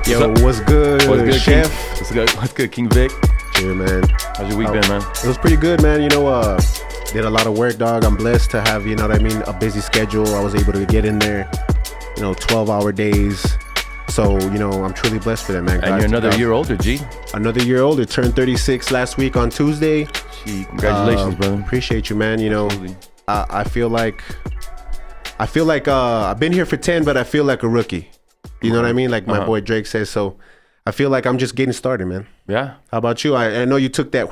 Yo, what's good, Chef? King? What's good, King Vic? Yeah, man. How's your week been, man? It was pretty good, man. You know, did a lot of work, dog. I'm blessed to have, you know what I mean, a busy schedule. I was able to get in there, 12-hour days. So, I'm truly blessed for that, man. And you're another year older, G. Another year older. Turned 36 last week on Tuesday. Gee, congratulations, brother. Appreciate you, man. I feel like I've been here for 10, but I feel like a rookie. You know what I mean? Like my boy Drake says. So I feel like I'm just getting started, man. Yeah. How about you? I know you took that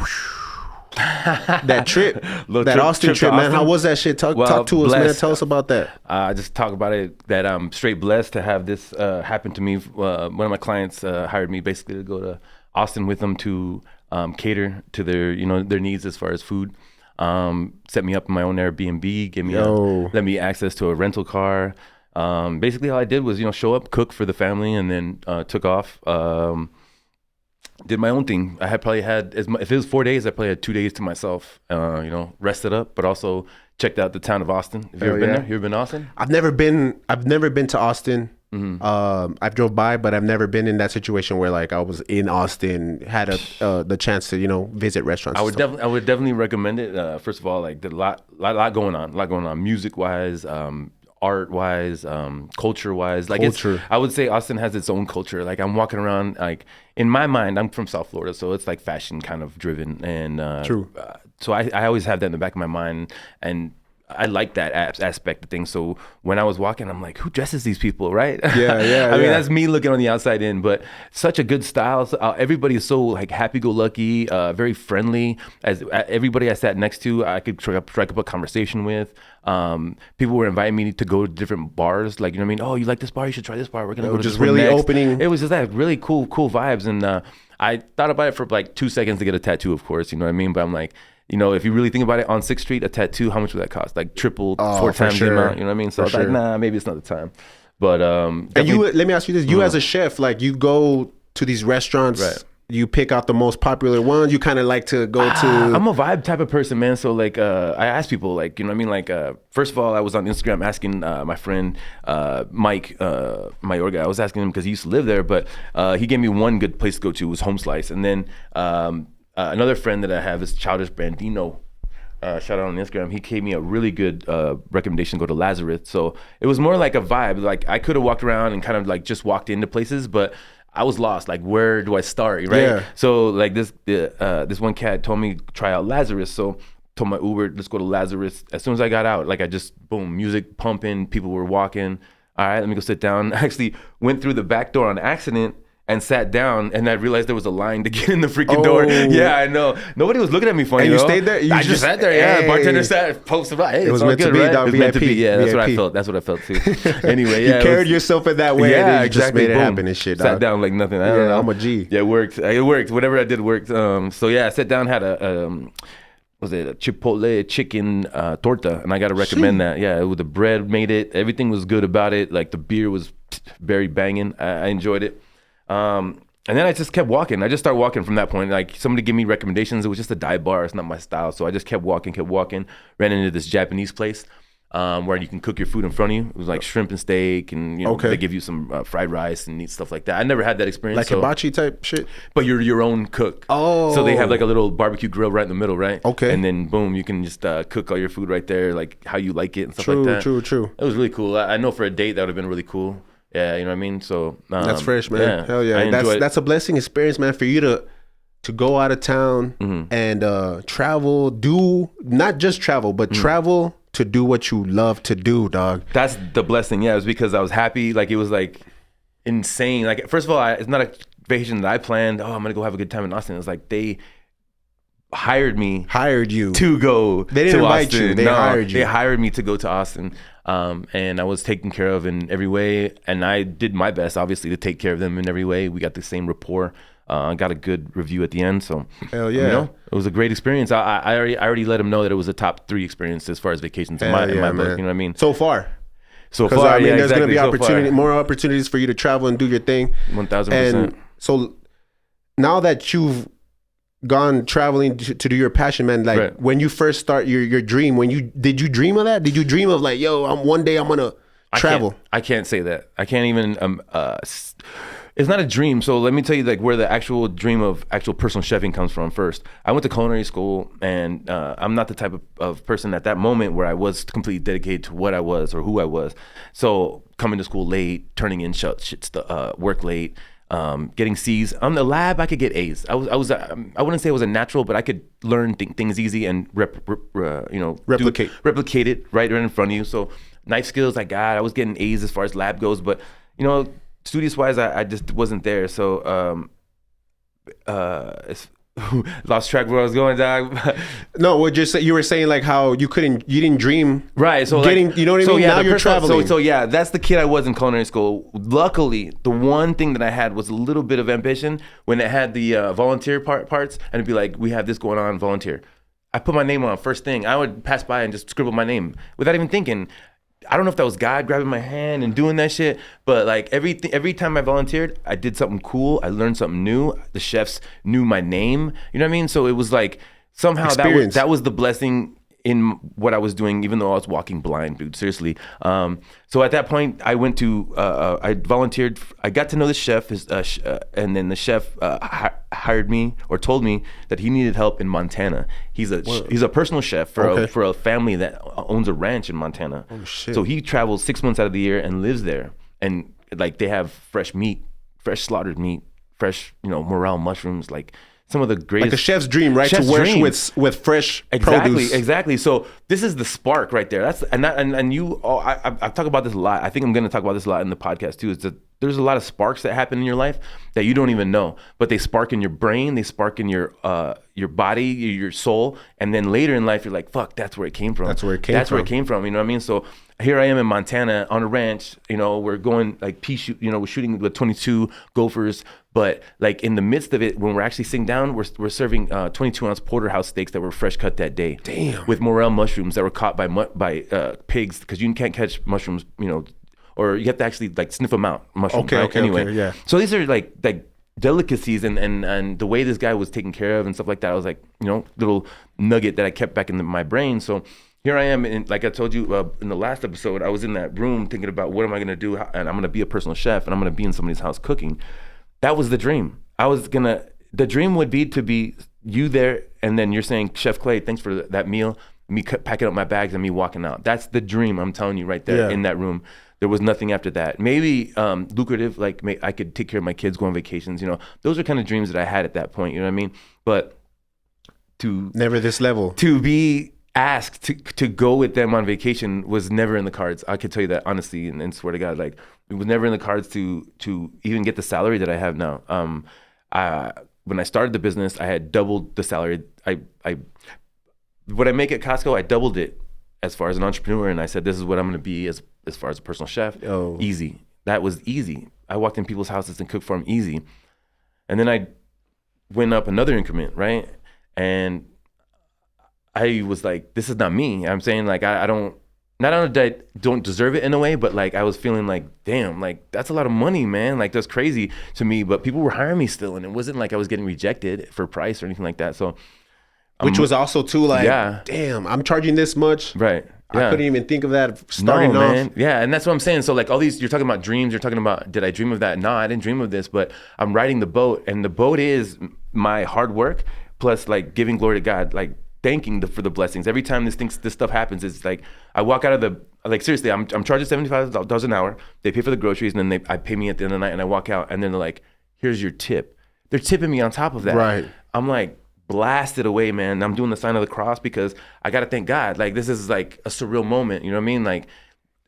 that trip, Austin trip, man. How was that shit? Talk to us, man. Tell us about that. I just talk about it that I'm straight blessed to have this happen to me. One of my clients hired me basically to go to Austin with them to cater to their their needs as far as food. Set me up in my own Airbnb, let me access to a rental car. Basically all I did was, show up, cook for the family, and then took off. Did my own thing. I had probably had, if it was 4 days, I probably had 2 days to myself, rested up, but also checked out the town of Austin. Have you ever been there? You ever been to Austin? I've never been to Austin. Mm-hmm. I've drove by, but I've never been in that situation where like I was in Austin, had the chance to visit restaurants. I would definitely recommend it. First of all, like there's a lot going on, music wise, art wise, culture wise. I would say Austin has its own culture. Like I'm walking around, like in my mind, I'm from South Florida, so it's like fashion kind of driven, and true. So I always have that in the back of my mind, and I like that aspect of things. So when I was walking, I'm like, who dresses these people, right? Yeah. I mean, that's me looking on the outside in, but such a good style. So, everybody is so like happy-go-lucky, very friendly. As everybody I sat next to, I could strike up a conversation with. People were inviting me to go to different bars, like, Oh, you like this bar? You should try this bar. We're gonna go to just this really one next. opening. It was just that really cool vibes, and I thought about it for like 2 seconds to get a tattoo, of course, you know what I mean? But I'm like, if you really think about it, on 6th Street, a tattoo, how much would that cost? Like triple, 4 times the amount, you know what I mean? So I was like, nah, maybe it's not the time. But and let me ask you this: you as a chef, like you go to these restaurants, right. You pick out the most popular ones. You kind of like to go to. I'm a vibe type of person, man. So like, I ask people, like, you know what I mean? Like, first of all, I was on Instagram asking my friend Mike Mayorga. I was asking him because he used to live there, but he gave me one good place to go to. It was Home Slice, and then another friend that I have is Childish Brandino. Shout out on Instagram. He gave me a really good recommendation to go to Lazarus. So it was more like a vibe. Like I could have walked around and kind of like just walked into places, but I was lost. Like, where do I start? Right. Yeah. So like this one cat told me try out Lazarus. So told my Uber, let's go to Lazarus. As soon as I got out, like I just boom, music pumping, people were walking. All right, let me go sit down. I actually went through the back door on accident and sat down, and I realized there was a line to get in the freaking door. Yeah, I know. Nobody was looking at me funny. And you stayed there? I just sat there. Yeah, bartender sat, posted by. Hey, it was meant to be, dog. It was meant to be. Yeah, that's what I felt. That's what I felt too. Anyway, yeah. You carried yourself in that way. Yeah, and you just made it boom. happen and shit, dog. Sat down like nothing. I don't know. I'm a G. Yeah, it worked. It worked. Whatever I did worked. So yeah, I sat down, had a Chipotle chicken torta, and I got to recommend that. Yeah, the bread made it. Everything was good about it. Like the beer was very banging. I enjoyed it. And then I just kept walking. I just started walking from that point. Like somebody gave me recommendations. It was just a dive bar. It's not my style. So I just kept walking. Ran into this Japanese place where you can cook your food in front of you. It was like shrimp and steak, and they give you some fried rice and neat stuff like that. I never had that experience. Like hibachi type shit? But you're your own cook. Oh. So they have like a little barbecue grill right in the middle, right? Okay. And then boom, you can just cook all your food right there, like how you like it and stuff like that. True. It was really cool. I know for a date that would have been really cool. Yeah, you know what I mean? So that's fresh, man. Yeah, hell yeah. That's a blessing experience, man, for you to go out of town and travel, not just travel, but travel to do what you love to do, dog. That's the blessing. Yeah, it was because I was happy. Like it was like insane. Like first of all, it's not a vacation that I planned. Oh, I'm gonna go have a good time in Austin. It was like they hired you to go. They didn't invite you. They hired you. They hired me to go to Austin. And I was taken care of in every way, and I did my best, obviously, to take care of them in every way. We got the same rapport. Got a good review at the end, so hell yeah, it was a great experience. I already let them know that it was a top 3 experience as far as vacations in my book. You know what I mean? So far, I mean, there's going to be more opportunities for you to travel and do your thing. 1,000%. And so now that you've gone traveling to do your passion, man, like right. When you first start your dream, did you dream of that? Did you dream of like, yo, one day I'm gonna travel? I can't say that. I can't even It's not a dream. So let me tell you like where the actual dream of actual personal chefing comes from first. I went to culinary school, and I'm not the type of person at that moment where I was completely dedicated to what I was or who I was. So coming to school late, turning in work late, getting C's. On the lab, I could get A's. I wouldn't say I was a natural, but I could learn things easy and replicate it right in front of you. So knife skills I got. I was getting A's as far as lab goes, but studious wise, I just wasn't there. So lost track of where I was going, dog. No, you were saying like how you didn't dream. Right. So you know what I mean? Now you're traveling. So yeah, that's the kid I was in culinary school. Luckily, the one thing that I had was a little bit of ambition when it had the volunteer parts, and it'd be like, we have this going on, volunteer. I put my name on first thing. I would pass by and just scribble my name without even thinking. I don't know if that was God grabbing my hand and doing that shit, but like every time I volunteered, I did something cool. I learned something new. The chefs knew my name. You know what I mean? So it was like somehow that was the blessing in what I was doing, even though I was walking blind, dude. Seriously. So at that point, I went to I volunteered. I got to know the chef, and then the chef hired me or told me that he needed help in Montana. He's a personal chef for a family that owns a ranch in Montana. Oh shit! So he travels 6 months out of the year and lives there, and like they have fresh meat, fresh slaughtered meat, fresh morel mushrooms, like some of the greatest. Like a chef's dream, right? To work with fresh produce. Exactly. So this is the spark right there. I've talked about this a lot. I think I'm going to talk about this a lot in the podcast too. Is that there's a lot of sparks that happen in your life that you don't even know, but they spark in your brain, they spark in your body, your soul, and then later in life you're like, fuck, that's where it came from. That's where it came from. You know what I mean? So here I am in Montana on a ranch. We're going like we're shooting with 22 gophers, but like in the midst of it, when we're actually sitting down, we're serving 22-ounce porterhouse steaks that were fresh cut that day. Damn. With morel mushrooms that were caught by pigs, because you can't catch mushrooms, or you have to actually like sniff them out. Mushrooms, right? Anyway, yeah. So these are like delicacies, and the way this guy was taken care of and stuff like that, I was like, little nugget that I kept back in my brain. So here I am, and like I told you in the last episode, I was in that room thinking about what am I going to do, and I'm going to be a personal chef, and I'm going to be in somebody's house cooking. That was the dream. The dream would be to be you there, and then you're saying, Chef Clay, thanks for that meal, me packing up my bags and me walking out. That's the dream, I'm telling you right there in that room. There was nothing after that. Maybe lucrative, like I could take care of my kids, go on vacations, those are kind of dreams that I had at that point, you know what I mean? But never this level. To be asked to go with them on vacation was never in the cards. I could tell you that honestly, and swear to God, like it was never in the cards to even get the salary that I have now. When I started the business, I had doubled the salary. What I make at Costco, I doubled it as far as an entrepreneur, and I said, this is what I'm going to be as far as a personal chef. Oh. Easy. That was easy. I walked in people's houses and cooked for them easy. And then I went up another increment, right? And I was like, this is not me. I'm saying like, I don't deserve it in a way, but like I was feeling like, damn, like that's a lot of money, man. Like that's crazy to me, but people were hiring me still. And it wasn't like I was getting rejected for price or anything like that. So, which was also too like, damn, I'm charging this much. Right. Yeah. I couldn't even think of that starting off. Man. Yeah, and that's what I'm saying. So like all these, you're talking about dreams, you're talking about, did I dream of that? No, I didn't dream of this, but I'm riding the boat, and the boat is my hard work plus like giving glory to God, like thanking for the blessings. Every time this stuff happens, it's like I walk out of seriously, I'm charging $75 an hour. They pay for the groceries, and then I pay me at the end of the night, and I walk out, and then they're like, here's your tip. They're tipping me on top of that. Right. I'm like, blasted away, man. I'm doing the sign of the cross because I got to thank God. Like this is like a surreal moment. You know what I mean? Like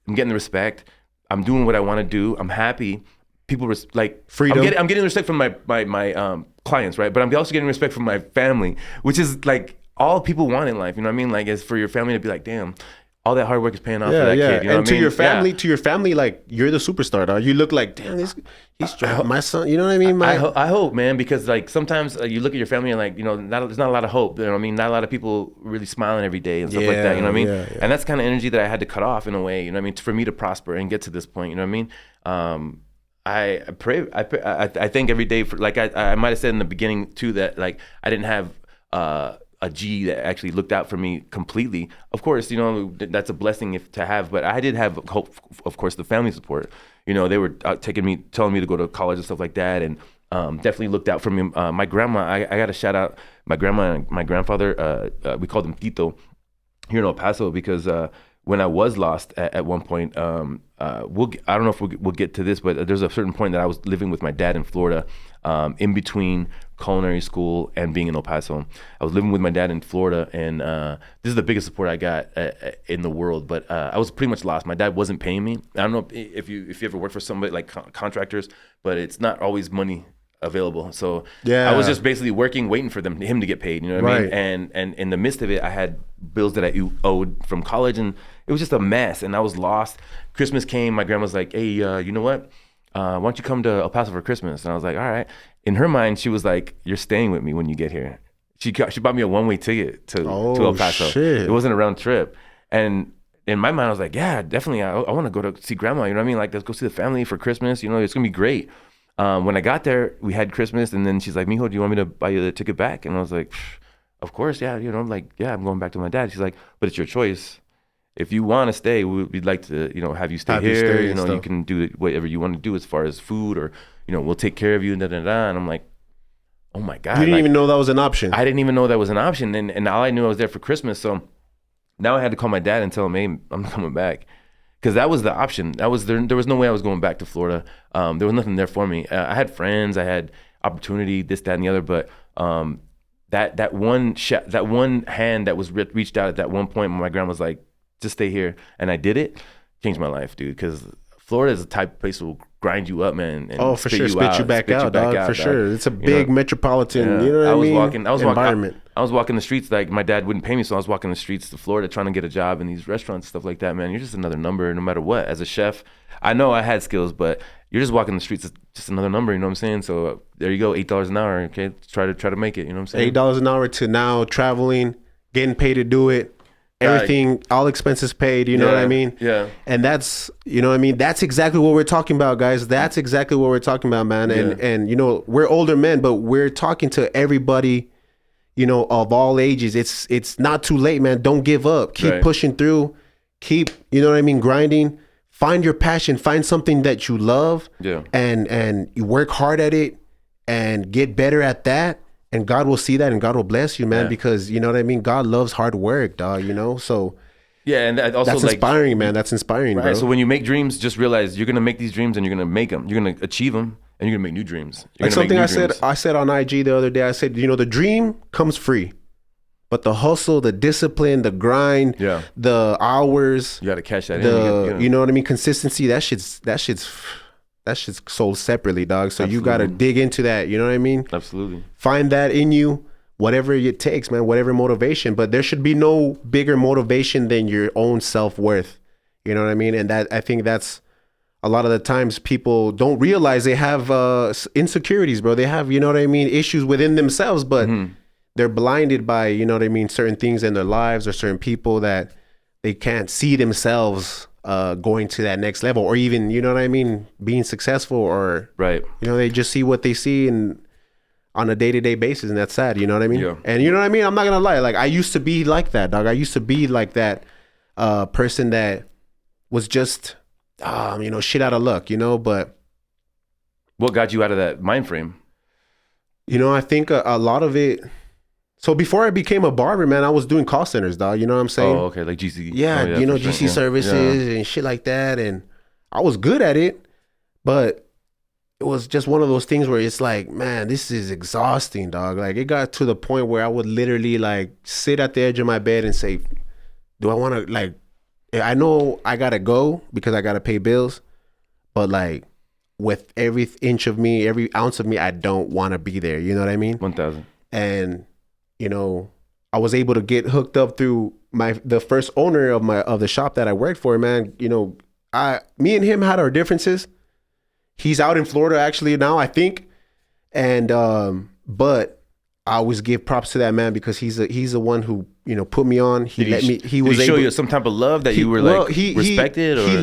I'm getting the respect. I'm doing what I want to do. I'm happy. People like freedom. I'm getting respect from my clients, right? But I'm also getting respect from my family, which is like all people want in life. You know what I mean? Like is for your family to be like, damn, all that hard work is paying off for that kid. You know and to your family, like you're the superstar, dog. You look like, damn, he's my son. You know what I mean? I hope, man, because like sometimes you look at your family and like, there's not a lot of hope. You know what I mean? Not a lot of people really smuling every day and stuff like that. You know what I mean? Yeah. And that's kind of energy that I had to cut off in a way. You know what I mean? For me to prosper and get to this point. You know what I mean? I pray. I thank every day for like I might have said in the beginning too that like I didn't have a G that actually looked out for me completely. Of course, that's a blessing to have, but I did have hope, of course, the family support. You know, they were telling me to go to college and stuff like that, and definitely looked out for me. My grandma, I got to shout out my grandma and my grandfather. We called him Tito here in El Paso because when I was lost at one point, I don't know if we'll get to this, but there's a certain point that I was living with my dad in Florida, in between culinary school and being in El Paso. I was living with my dad in Florida, and this is the biggest support I got in the world. But I was pretty much lost. My dad wasn't paying me. I don't know if you ever work for somebody like contractors, but it's not always money available. So I was just basically working, waiting for him to get paid. You know what I mean? And in the midst of it, I had bills that I owed from college, and it was just a mess. And I was lost. Christmas came. My grandma's like, "Hey, you know what? Why don't you come to El Paso for Christmas?" And I was like, "All right." In her mind, she was like, "You're staying with me when you get here." She bought me a one-way ticket to El Paso. Shit. It wasn't a round trip. And in my mind, I was like, "Yeah, definitely. I want to go to see grandma. You know what I mean? Like, let's go see the family for Christmas. You know, it's gonna be great." When I got there, we had Christmas, and then she's like, "Mijo, do you want me to buy you the ticket back?" And I was like, "Of course, yeah." You know, I'm like, "Yeah, I'm going back to my dad." She's like, "But it's your choice. If you want to stay, we'd like to, you know, have you stay here. You know, you can do whatever you want to do as far as food, or, you know, we'll take care of you." And And I'm like, "Oh my God." You didn't even know that was an option. I didn't even know that was an option. And all I knew I was there for Christmas. So now I had to call my dad and tell him, "Hey, I'm coming back." Because that was the option. There was no way I was going back to Florida. There was nothing there for me. I had friends, I had opportunity, this, that, and the other. But that one hand that was reached out at that one point when my grandma was like, "Just stay here," and I did it, changed my life, dude. Because Florida is the type of place that will grind you up, man. And for sure, spit you back out, dog. For sure, it's a big metropolitan. You know what I mean? Environment. I was walking the streets, like my dad wouldn't pay me, so I was walking the streets to Florida trying to get a job in these restaurants, stuff like that, man. You're just another number, no matter what. As a chef, I know I had skills, but you're just walking the streets, it's just another number, you know what I'm saying? So there you go, $8 an hour, okay? Try to make it, you know what I'm saying? $8 an hour to now traveling, getting paid to do it. Everything, all expenses paid, you know what I mean? Yeah. And that's, you know what I mean? That's exactly what we're talking about, guys. That's exactly what we're talking about, man. And you know, we're older men, but we're talking to everybody, you know, of all ages. It's not too late, man. Don't give up. Keep pushing through. Keep, you know what I mean, grinding. Find your passion. Find something that you love. Yeah. And you work hard at it and get better at that. And God will see that, and God will bless you, man, because, you know what I mean? God loves hard work, dog, you know? So yeah, and that also, that's inspiring, man. That's inspiring, bro. So when you make dreams, just realize you're going to make these dreams, and you're going to make them. You're going to achieve them, and you're going to make new dreams. Like something I said on IG the other day, I said, you know, the dream comes free, but the hustle, the discipline, the grind, the hours. You got to catch that in. You know what I mean? Consistency, that shit's sold separately, dog. So you got to dig into that. You know what I mean? Absolutely. Find that in you, whatever it takes, man, whatever motivation. But there should be no bigger motivation than your own self-worth. You know what I mean? And that, I think that's a lot of the times people don't realize they have insecurities, bro. They have, you know what I mean, issues within themselves, but they're blinded by, you know what I mean, certain things in their lives or certain people that they can't see themselves going to that next level, or even, you know what I mean, being successful, or you know, they just see what they see and on a day-to-day basis, and that's sad, you know what I mean? Yeah. And you know what I mean? I'm not gonna lie, like I used to be like that, dog. I used to be like that person that was just you know, shit out of luck, you know. But what got you out of that mind frame? You know, I think a lot of it. So before I became a barber, man, I was doing call centers, dog. You know what I'm saying? Oh, okay, like GC. Yeah, you know, GC services and shit like that. And I was good at it, but it was just one of those things where it's like, man, this is exhausting, dog. Like it got to the point where I would literally like sit at the edge of my bed and say, do I want to, like, I know I got to go because I got to pay bills, but like with every inch of me, every ounce of me, I don't want to be there. You know what I mean? 1,000. And you know, I was able to get hooked up through the first owner of the shop that I worked for, man. You know, me and him had our differences. He's out in Florida actually now, I think. And but I always give props to that man because he's the one who, you know, put me on. He did he show you some type of love that you were respected? He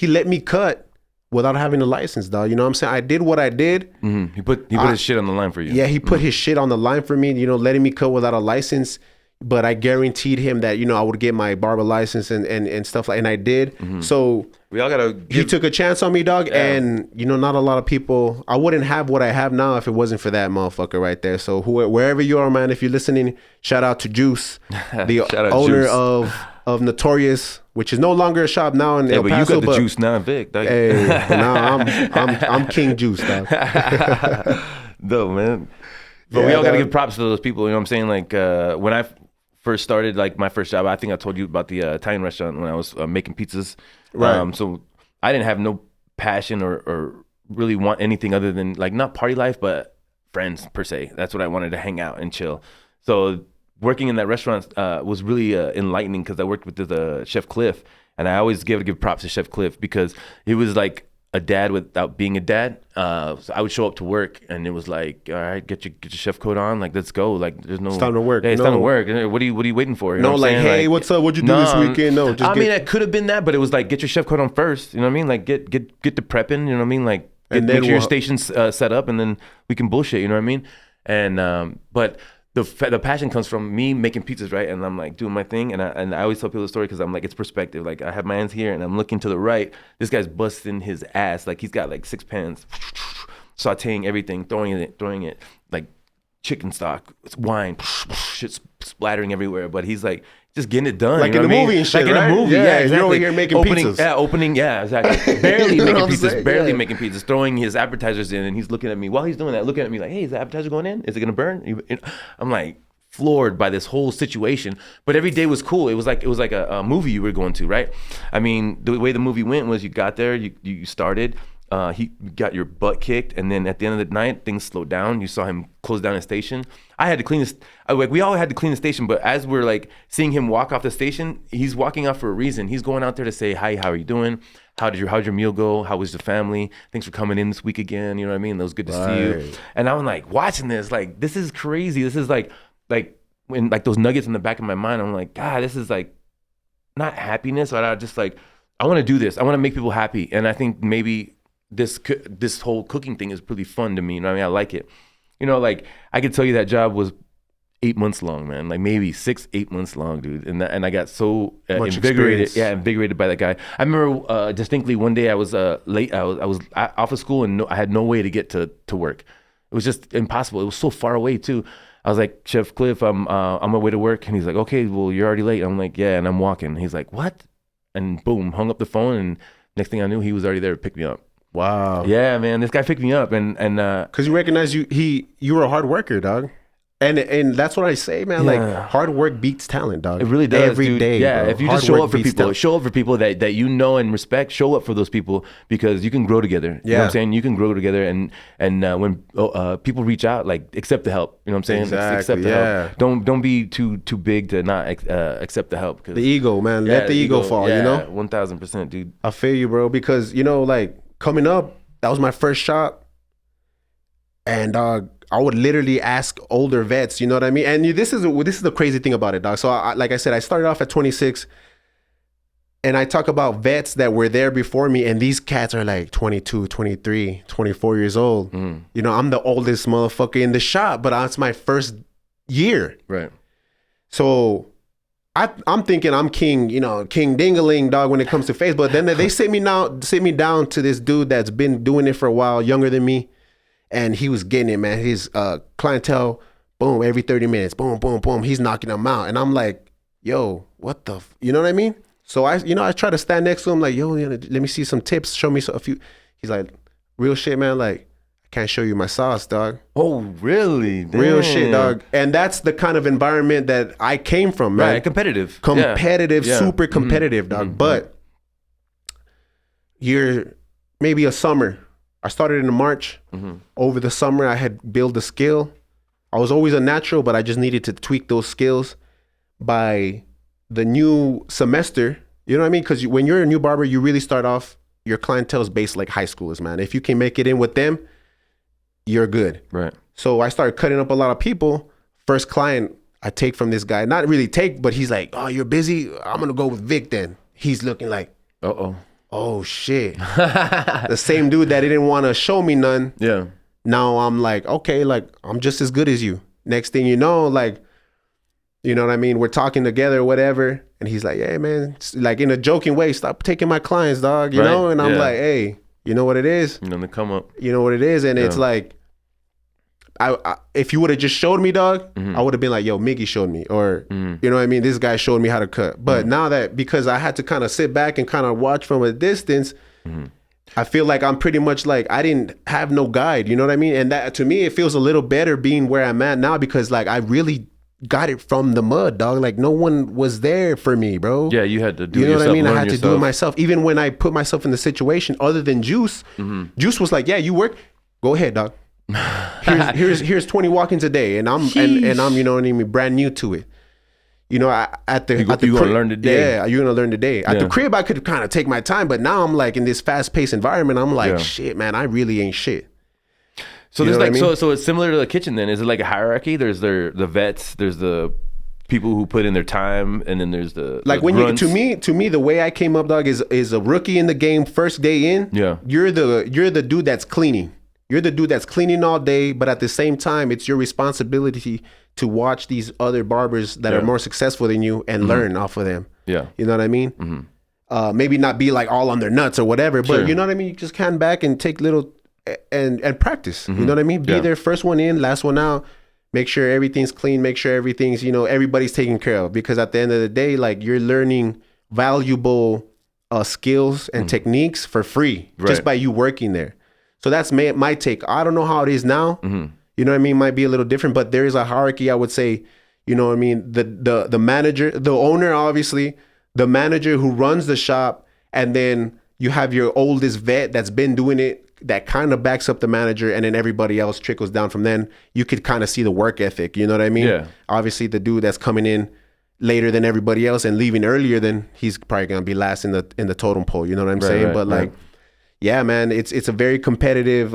let me cut without having a license, dog. You know what I'm saying? I did what I did. Mm-hmm. He put his shit on the line for you. Yeah, he put his shit on the line for me, you know, letting me cut without a license. But I guaranteed him that, you know, I would get my barber license and stuff like, and I did. Mm-hmm. So We all gotta. He took a chance on me, dog, and you know, not a lot of people. I wouldn't have what I have now if it wasn't for that motherfucker right there. So wherever you are, man, if you're listening, shout out to Juice, the owner of Notorious, which is no longer a shop now in El Paso. You got the juice now, Vic. Dog. Hey, now I'm King Juice, dog. No, man. But we all got to give props to those people. You know what I'm saying? Like when I first started, like my first job, I think I told you about the Italian restaurant when I was making pizzas. Right. So I didn't have no passion or really want anything other than like not party life, but friends per se. That's what I wanted to hang out and chill. So working in that restaurant was really enlightening because I worked with the Chef Cliff, and I always give props to Chef Cliff because he was like a dad without being a dad. So I would show up to work and it was like, all right, get your chef coat on, like let's go. Like there's no, it's time to work. Hey, it's time to work. What are you waiting for? You know like, hey, what's up? What'd you do this weekend? No, just mean, it could have been that, but it was like get your chef coat on first. You know what I mean? Like get to prepping. You know what I mean? Like make sure your station's set up, and then we can bullshit. You know what I mean? And but the passion comes from me making pizzas, right? And I'm like doing my thing, and I always tell people the story because I'm like, it's perspective. Like I have my hands here and I'm looking to the right. This guy's busting his ass. Like he's got like 6 pans, sauteing everything, throwing it like chicken stock, wine, shit splattering everywhere. But he's like just getting it done, like you know in the movie and shit, like right? In a movie, yeah, exactly. You're over here making pizzas. Yeah, exactly. Barely You know making what I'm pizzas, saying? barely Yeah. making pizzas, throwing his appetizers in, and he's looking at me while he's doing that, looking at me like, hey, is the appetizer going in? Is it gonna burn? I'm like floored by this whole situation. But every day was cool. It was like a movie you were going to, right? I mean, the way the movie went was you got there, you started. He got your butt kicked, and then at the end of the night, things slowed down. You saw him close down his station. I had to clean this. Like we all had to clean the station, but as we're like seeing him walk off the station, he's walking off for a reason. He's going out there to say, "Hi, how are you doing? How'd your meal go? How was the family? Thanks for coming in this week again. You know what I mean? It was good to see you." And I'm like watching this, like this is crazy. This is like when like those nuggets in the back of my mind. I'm like, God, this is like not happiness, but I just like I want to do this. I want to make people happy, and I think maybe this whole cooking thing is pretty fun to me. You know what I mean? I like it. You know, like I could tell you that job was 8 months long, man. Like maybe 6-8 months long, dude. And I got so invigorated. Experience. Yeah, invigorated by that guy. I remember distinctly one day I was late. I was off of school and I had no way to get to work. It was just impossible. It was so far away too. I was like, Chef Cliff, I'm on my way to work. And he's like, okay, well, you're already late. I'm like, yeah, and I'm walking. He's like, what? And boom, hung up the phone. And next thing I knew, he was already there to pick me up. Wow. Yeah, man, this guy picked me up, and because you recognize you were a hard worker, dog, and that's what I say, man. Yeah. Like hard work beats talent, dog. It really does every day. Yeah, bro. if you hard just show up for people that you know and respect, show up for those people because you can grow together. You know what I'm saying? You can grow together, and when people reach out, like accept the help. You know what I'm saying? Exactly. Accept the help. Don't be too big to not accept the help. The ego, man. Let the ego fall. Yeah, you know, 1000%, dude. I feel you, bro. Because you know, like coming up, that was my first shop, and I would literally ask older vets, you know what I mean? And this is the crazy thing about it, dog. So like I said, I started off at 26, and I talk about vets that were there before me, and these cats are like 22, 23, 24 years old. You know, I'm the oldest motherfucker in the shop, but it's my first year. Right. So I'm thinking I'm king, you know, king dingaling, dog, when it comes to face. But then they sit me down to this dude that's been doing it for a while, younger than me. And he was getting it, man. His clientele, boom, every 30 minutes, boom, boom, boom. He's knocking them out. And I'm like, yo, what the, you know what I mean? So I try to stand next to him like, yo, let me see some tips. Show me a few. He's like, real shit, man. Like, I can't show you my sauce, dog. Oh, really? Damn. Real shit, dog. And that's the kind of environment that I came from, man. Right, competitive, yeah. Super competitive, dog. But maybe a summer. I started in March. Over the summer, I had built a skill. I was always a natural, but I just needed to tweak those skills. By the new semester, you know what I mean? Because when you're a new barber, you really start off, your clientele is based like high schoolers, man. If you can make it in with them, you're good. Right. So I started cutting up a lot of people. First client I take from this guy, not really take, but he's like, oh, you're busy? I'm going to go with Vic then. He's looking like, oh shit. The same dude that didn't want to show me none. Yeah. Now I'm like, okay, like I'm just as good as you. Next thing you know, like, you know what I mean? We're talking together, whatever. And he's like, "Yeah, man," like in a joking way, "Stop taking my clients, dog," you know? And I'm like, "Hey, you know what it is? You know, they come up. You know what it is?" And it's like, I if you would have just showed me, dog, I would have been like, "Yo, Miggy showed me," or you know what I mean? This guy showed me how to cut. But now that, because I had to kind of sit back and kind of watch from a distance, I feel like I'm pretty much like, I didn't have no guide, you know what I mean? And that, to me, it feels a little better being where I'm at now, because like I really got it from the mud, dog. Like no one was there for me, bro. Yeah, you had to do it You know yourself, what I mean? I had yourself. to do it myself. Even when I put myself in the situation, other than Juice, Juice was like, "Yeah, you work. Go ahead, dog. Here's 20 walk-ins a day," and I'm and I'm, you know what I mean, brand new to it. You know, at the you crib, gonna learn today. Yeah, you're gonna learn today. At the crib, I could kind of take my time, but now I'm like in this fast-paced environment. I'm like, shit, man, I really ain't shit. So You there's know like, what I mean? so it's similar to the kitchen then. Is it like a hierarchy? There's the vets, there's the people who put in their time, and then there's the Like the when grunts. you, to me, the way I came up, dog, is a rookie in the game, first day in. Yeah. You're the dude that's cleaning. You're the dude that's cleaning all day, but at the same time, it's your responsibility to watch these other barbers that are more successful than you and learn off of them. Yeah. You know what I mean? Maybe not be like all on their nuts or whatever, but you know what I mean? You just can back and take little and practice. You know what I mean? Be there, first one in, last one out. Make sure everything's clean. Make sure everything's, you know, everybody's taken care of. Because at the end of the day, like, you're learning valuable skills and techniques for free just by you working there. So that's my take. I don't know how it is now. You know what I mean? Might be a little different, but there is a hierarchy, I would say. You know what I mean? The manager, the owner, obviously, the manager who runs the shop, and then you have your oldest vet that's been doing it, that kind of backs up the manager, and then everybody else trickles down from then. You could kind of see the work ethic. You know what I mean? Yeah. Obviously, the dude that's coming in later than everybody else and leaving earlier, then he's probably gonna be last in the totem pole. You know what I'm saying? Right, but like, yeah, man, it's a very competitive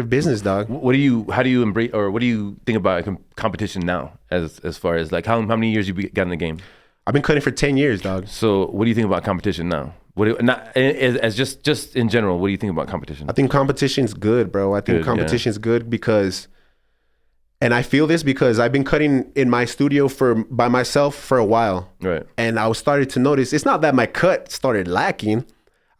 business, dog. How do you embrace, or what do you think about competition now, as far as like how many years you got in the game? I've been cutting for 10 years, dog. So what do you think about competition now? Just in general, what do you think about competition? I think competition's good, bro. I think competition's good because, and I feel this because I've been cutting in my studio by myself for a while. Right. And I was starting to notice, it's not that my cut started lacking.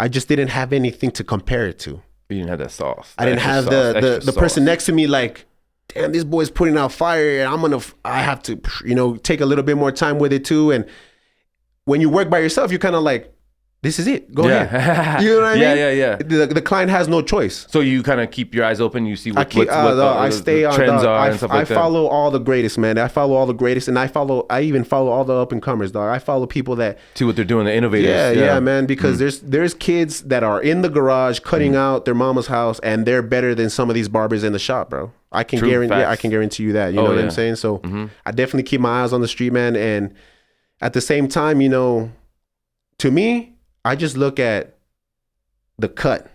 I just didn't have anything to compare it to. You didn't have that sauce. I didn't have the person next to me like, damn, this boy's putting out fire, and I have to, you know, take a little bit more time with it too. And when you work by yourself, you're kind of like, this is it. Go ahead. You know what I mean? Yeah. The client has no choice. So you kind of keep your eyes open. You see what I stay on trends are and stuff like that. I follow all the greatest, man. I follow all the greatest, and I even follow all the up and comers, dog. I follow people that see what they're doing, the innovators. Yeah, man. Because there's kids that are in the garage cutting out their mama's house, and they're better than some of these barbers in the shop, bro. I can guarantee you that. You know what I'm saying? So I definitely keep my eyes on the street, man. And at the same time, you know, to me, I just look at the cut.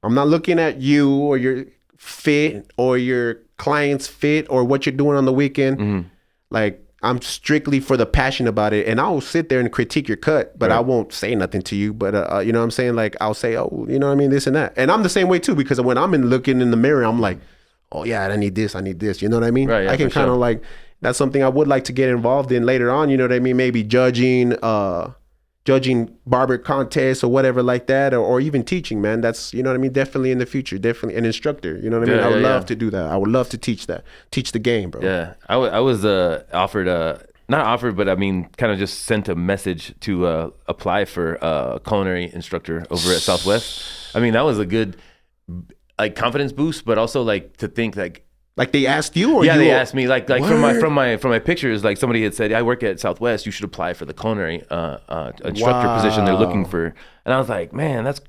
I'm not looking at you or your fit or your client's fit or what you're doing on the weekend. Like, I'm strictly for the passion about it. And I'll sit there and critique your cut, but I won't say nothing to you. But, you know what I'm saying? Like, I'll say, oh, you know what I mean? This and that. And I'm the same way too, because when I'm looking in the mirror, I'm like, oh yeah, I need this. You know what I mean? Right, yeah, I can kind of like, that's something I would like to get involved in later on. You know what I mean? Maybe judging barber contests or whatever like that, or even teaching, man. That's, you know what I mean? Definitely in the future, definitely an instructor. You know what I mean? I would love to do that. I would love to teach the game, bro. Yeah. I was offered, not offered, but I mean, kind of just sent a message to apply for a culinary instructor over at Southwest. I mean, that was a good like confidence boost, but also like to think like they asked you, or they asked me like from my pictures, like somebody had said, I work at Southwest, you should apply for the culinary instructor position they're looking for. And I was like, man, that's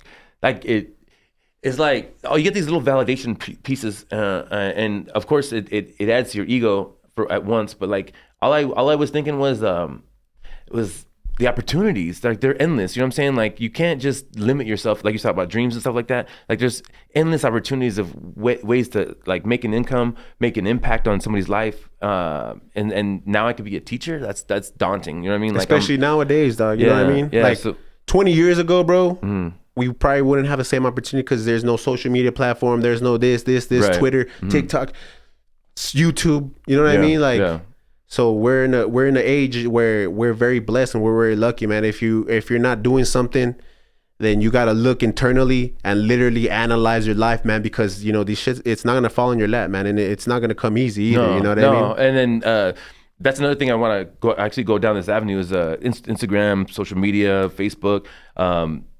like it's like, oh, you get these little validation pieces, and of course it adds to your ego at once. But like all I was thinking was the opportunities, like they're endless. You know what I'm saying? Like you can't just limit yourself, like you talk about dreams and stuff like that. Like there's endless opportunities of ways to like make an income, make an impact on somebody's life. And now I could be a teacher. That's daunting. You know what I mean? Like especially nowadays, dog. You know what I mean? Yeah, like 20 years ago, bro, we probably wouldn't have the same opportunity because there's no social media platform. There's no this, right. Twitter, TikTok, YouTube. You know what I mean? Like So we're in an age where we're very blessed and we're very lucky, man. If you're not doing something, then you gotta look internally and literally analyze your life, man, because you know these shit, it's not gonna fall in your lap, man, and it's not gonna come easy either. You know what I mean? And then that's another thing I want to go down this avenue is Instagram, social media, Facebook.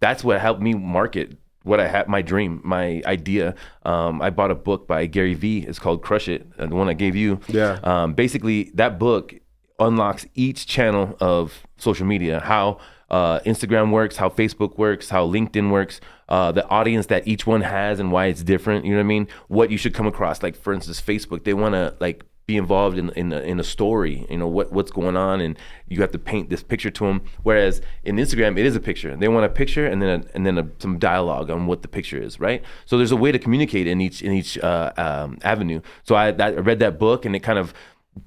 That's what helped me market what I had, my dream, my idea. I bought a book by Gary Vee. It's called Crush It, the one I gave you. Yeah. Basically, that book unlocks each channel of social media, how Instagram works, how Facebook works, how LinkedIn works, the audience that each one has and why it's different. You know what I mean? What you should come across. Like for instance, Facebook, they want to like be involved in a story, you know, what's going on, and you have to paint this picture to them. Whereas in Instagram, it is a picture. They want a picture and then some dialogue on what the picture is, right? So there's a way to communicate in each avenue. So I read that book, and it kind of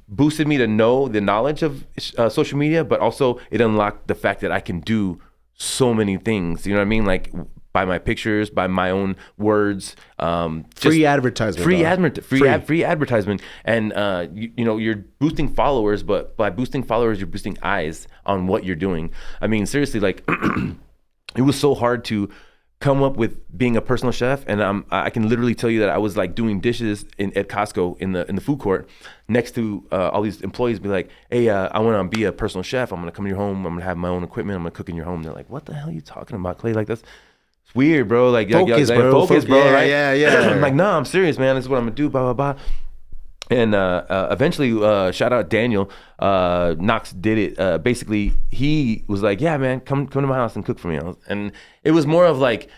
boosted me to know the knowledge of social media, but also it unlocked the fact that I can do so many things. You know what I mean? Like by my pictures, by my own words, free advertisement, free advertisement, and you know, you're boosting followers, but by boosting followers, you're boosting eyes on what you're doing. I mean, seriously, like it was so hard to come up with being a personal chef, and I can literally tell you that I was like doing dishes at Costco in the food court next to all these employees. Be like, hey, I want to be a personal chef. I'm gonna come to your home. I'm gonna have my own equipment. I'm gonna cook in your home. They're like, what the hell are you talking about, Clay? Like that's it's weird, bro. Like focus, bro. Focus, bro. Yeah, right? yeah. I'm like, no, I'm serious, man. This is what I'm gonna do. Blah blah blah. And eventually, Shoutout Daniel, Knox did it. Basically, he was like, yeah, man, come to my house and cook for me. And it was more of like,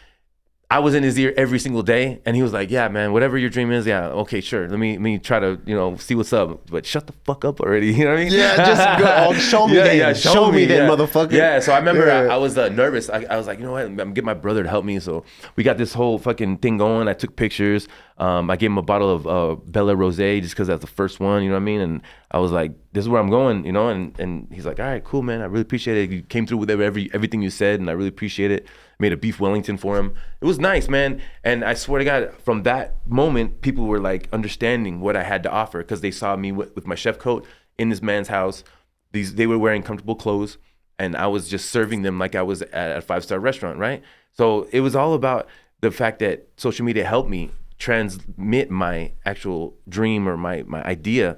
I was in his ear every single day, and he was like, yeah, man, whatever your dream is, yeah, okay, sure. Let me try to, you know, see what's up. But shut the fuck up already. You know what I mean? Yeah, just go, show me then. Yeah, show me then, motherfucker. Yeah, so I remember I was nervous. I was like, you know what? I'm going to get my brother to help me. So we got this whole fucking thing going. I took pictures. I gave him a bottle of Bella Rosé just because that's the first one, you know what I mean? And I was like, this is where I'm going, you know? And he's like, all right, cool, man. I really appreciate it. You came through with everything you said, and I really appreciate it. Made a beef Wellington for him. It was nice, man. And I swear to God, from that moment, people were like understanding what I had to offer because they saw me with my chef coat in this man's house. They were wearing comfortable clothes, and I was just serving them like I was at a 5-star restaurant, right? So it was all about the fact that social media helped me transmit my actual dream or my idea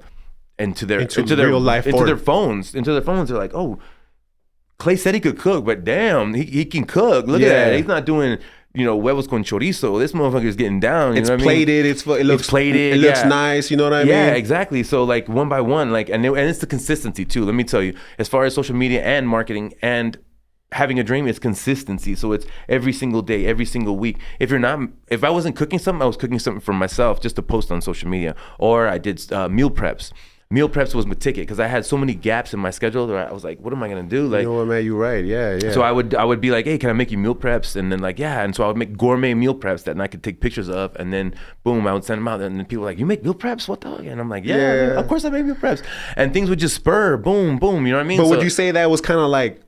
into their real life into their phones. They're like, oh, Clay said he could cook, but damn, he can cook. Look at that. He's not doing, you know, huevos con chorizo. This motherfucker's getting down. You know what plated. I mean? It looks plated. It looks nice. You know what I mean? Yeah, exactly. So like one by one, like, and it's the consistency too. Let me tell you, as far as social media and marketing and having a dream, it's consistency. So it's every single day, every single week. If I wasn't cooking something, I was cooking something for myself just to post on social media. Or I did meal preps. Meal preps was my ticket because I had so many gaps in my schedule that I was like, what am I gonna do? Like, you know what, man, you're right. Yeah. So I would be like, hey, can I make you meal preps? And then like, yeah. And so I would make gourmet meal preps that I could take pictures of, and then boom, I would send them out. And then people were like, you make meal preps? What the hell? And I'm like, yeah. Of course I make meal preps. And things would just spur, boom, boom. You know what I mean? But would you say that was kind of like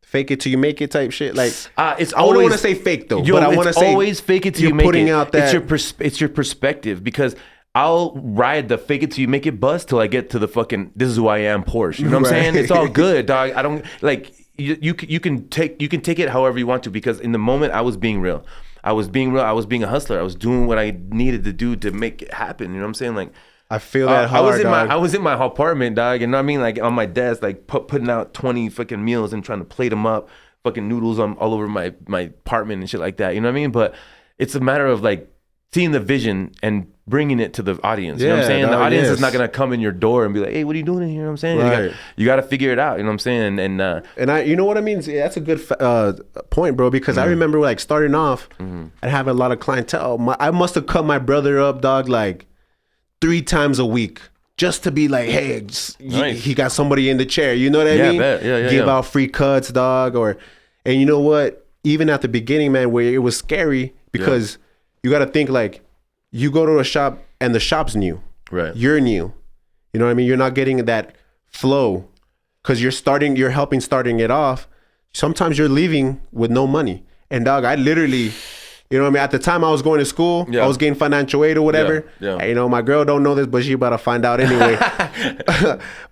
fake it till you make it type shit? Like, it's I wouldn't want to say fake though, but I want to say always fake it till you make it. Putting out that it's your perspective, because I'll ride the fake it till you make it bus till I get to the fucking this is who I am Porsche. You know what I'm saying? It's all good, dog. I don't like you can take it however you want to, because in the moment I was being real. I was being a hustler. I was doing what I needed to do to make it happen. You know what I'm saying? Like, I feel that hard, I was in my apartment, dog. You know what I mean? Like on my desk, like putting out 20 fucking meals and trying to plate them up, fucking noodles all over my apartment and shit like that. You know what I mean? But it's a matter of like seeing the vision and bringing it to the audience. You know what I'm saying? The audience is not gonna come in your door and be like, hey, what are you doing in here? You know what I'm saying? Right. You got to figure it out. You know what I'm saying? And I, you know what I mean? That's a good point, bro, because I remember like starting off and having a lot of clientele. I must have cut my brother up, dog, like 3 times a week just to be like, hey, he got somebody in the chair. You know what I mean? Bet. Give out free cuts, dog. And you know what? Even at the beginning, man, where it was scary because you got to think like you go to a shop and the shop's new. Right. You're new. You know what I mean? You're not getting that flow because you're helping starting it off. Sometimes you're leaving with no money. And dog, I literally You know what I mean? At the time I was going to school, I was getting financial aid or whatever. Yeah. And, you know, my girl don't know this, but she about to find out anyway.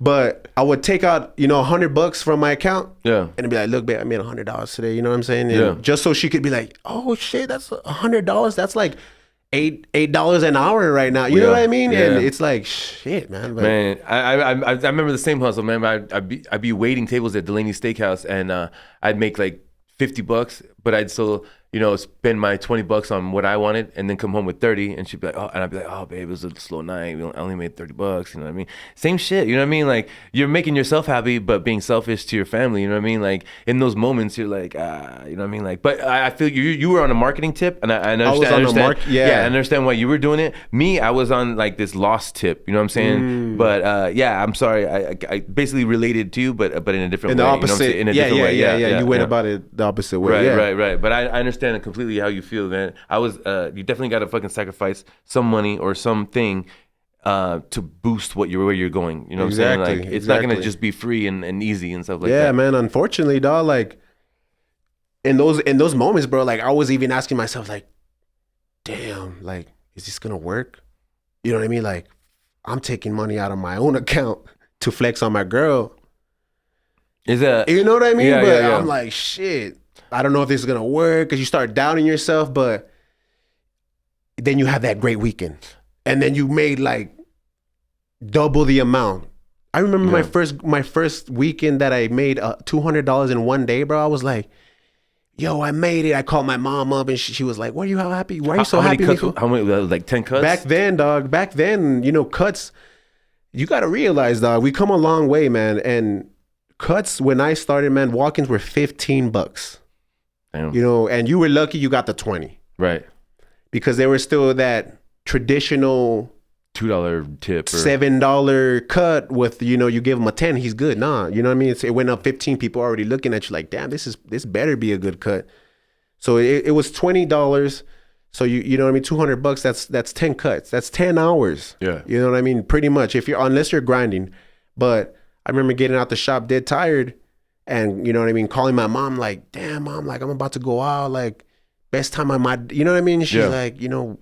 But I would take out, you know, $100 from my account. Yeah. And be like, look, babe, I made $100 today. You know what I'm saying? And just so she could be like, oh shit, that's $100. That's like $8 an hour right now. You know what I mean? Yeah. And it's like, shit, man. But, man, I remember the same hustle, man. I'd be waiting tables at Delaney Steakhouse, and I'd make like $50, but I'd still, you know, spend my $20 on what I wanted, and then come home with 30, and she'd be like, oh, and I'd be like, oh, babe, it was a slow night. I only made $30. You know what I mean? Same shit. You know what I mean? Like, you're making yourself happy, but being selfish to your family. You know what I mean? Like, in those moments, you're like, you know what I mean? Like, but I feel you were on a marketing tip, and I understand. I understand why you were doing it. Me, I was on like this lost tip. You know what I'm saying? But yeah, I'm sorry. I basically related to you, but in a different way. In the opposite. You know what I'm saying? In a different way. Yeah. You went about it the opposite way. Right. But I understand completely how you feel, man. I was you definitely got to fucking sacrifice some money or something to boost where you're going. You know what I'm saying? Like, it's not gonna just be free and easy and stuff like that. Yeah, man. Unfortunately, dog, like in those moments, bro, like I was even asking myself, like, damn, like, is this gonna work? You know what I mean? Like, I'm taking money out of my own account to flex on my girl. Is that, you know what I mean? Yeah, but yeah. I'm like, shit, I don't know if this is gonna work, because you start doubting yourself. But then you have that great weekend, and then you made like double the amount. I remember my first weekend that I made $200 in one day, bro. I was like, yo, I made it. I called my mom up, and she was like, why are you happy? Why are you so happy? How many, like 10 cuts? Back then, dog. Back then, you know, cuts, you got to realize, dog, we come a long way, man. And cuts, when I started, man, walk-ins were $15. Damn. You know, and you were lucky you got the 20. Right. Because there was still that traditional $2 tip or $7 cut with, you know, you give him a 10, he's good. Nah, you know what I mean? It went up 15, people already looking at you like, damn, this better be a good cut. So it was $20. So you know what I mean? $200, that's 10 cuts. That's 10 hours. Yeah. You know what I mean? Pretty much, unless you're grinding. But I remember getting out the shop dead tired, and you know what I mean, calling my mom like, damn, mom, like I'm about to go out, like best time I might, you know what I mean? She's like, you know,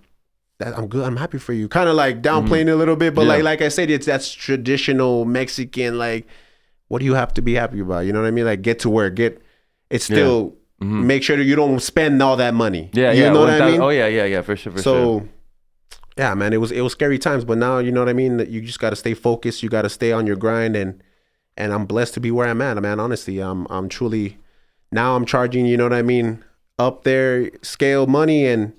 I'm good, I'm happy for you. Kind of like downplaying it a little bit, but like I said, that's traditional Mexican, like, what do you have to be happy about? You know what I mean? Like, get to work, it's still make sure that you don't spend all that money. Yeah, you know what I mean? Oh yeah, for sure. So yeah, man, it was scary times, but now, you know what I mean? You just got to stay focused. You got to stay on your grind, and I'm blessed to be where I'm at, man. Honestly, I'm truly, now I'm charging, you know what I mean, up there scale money, and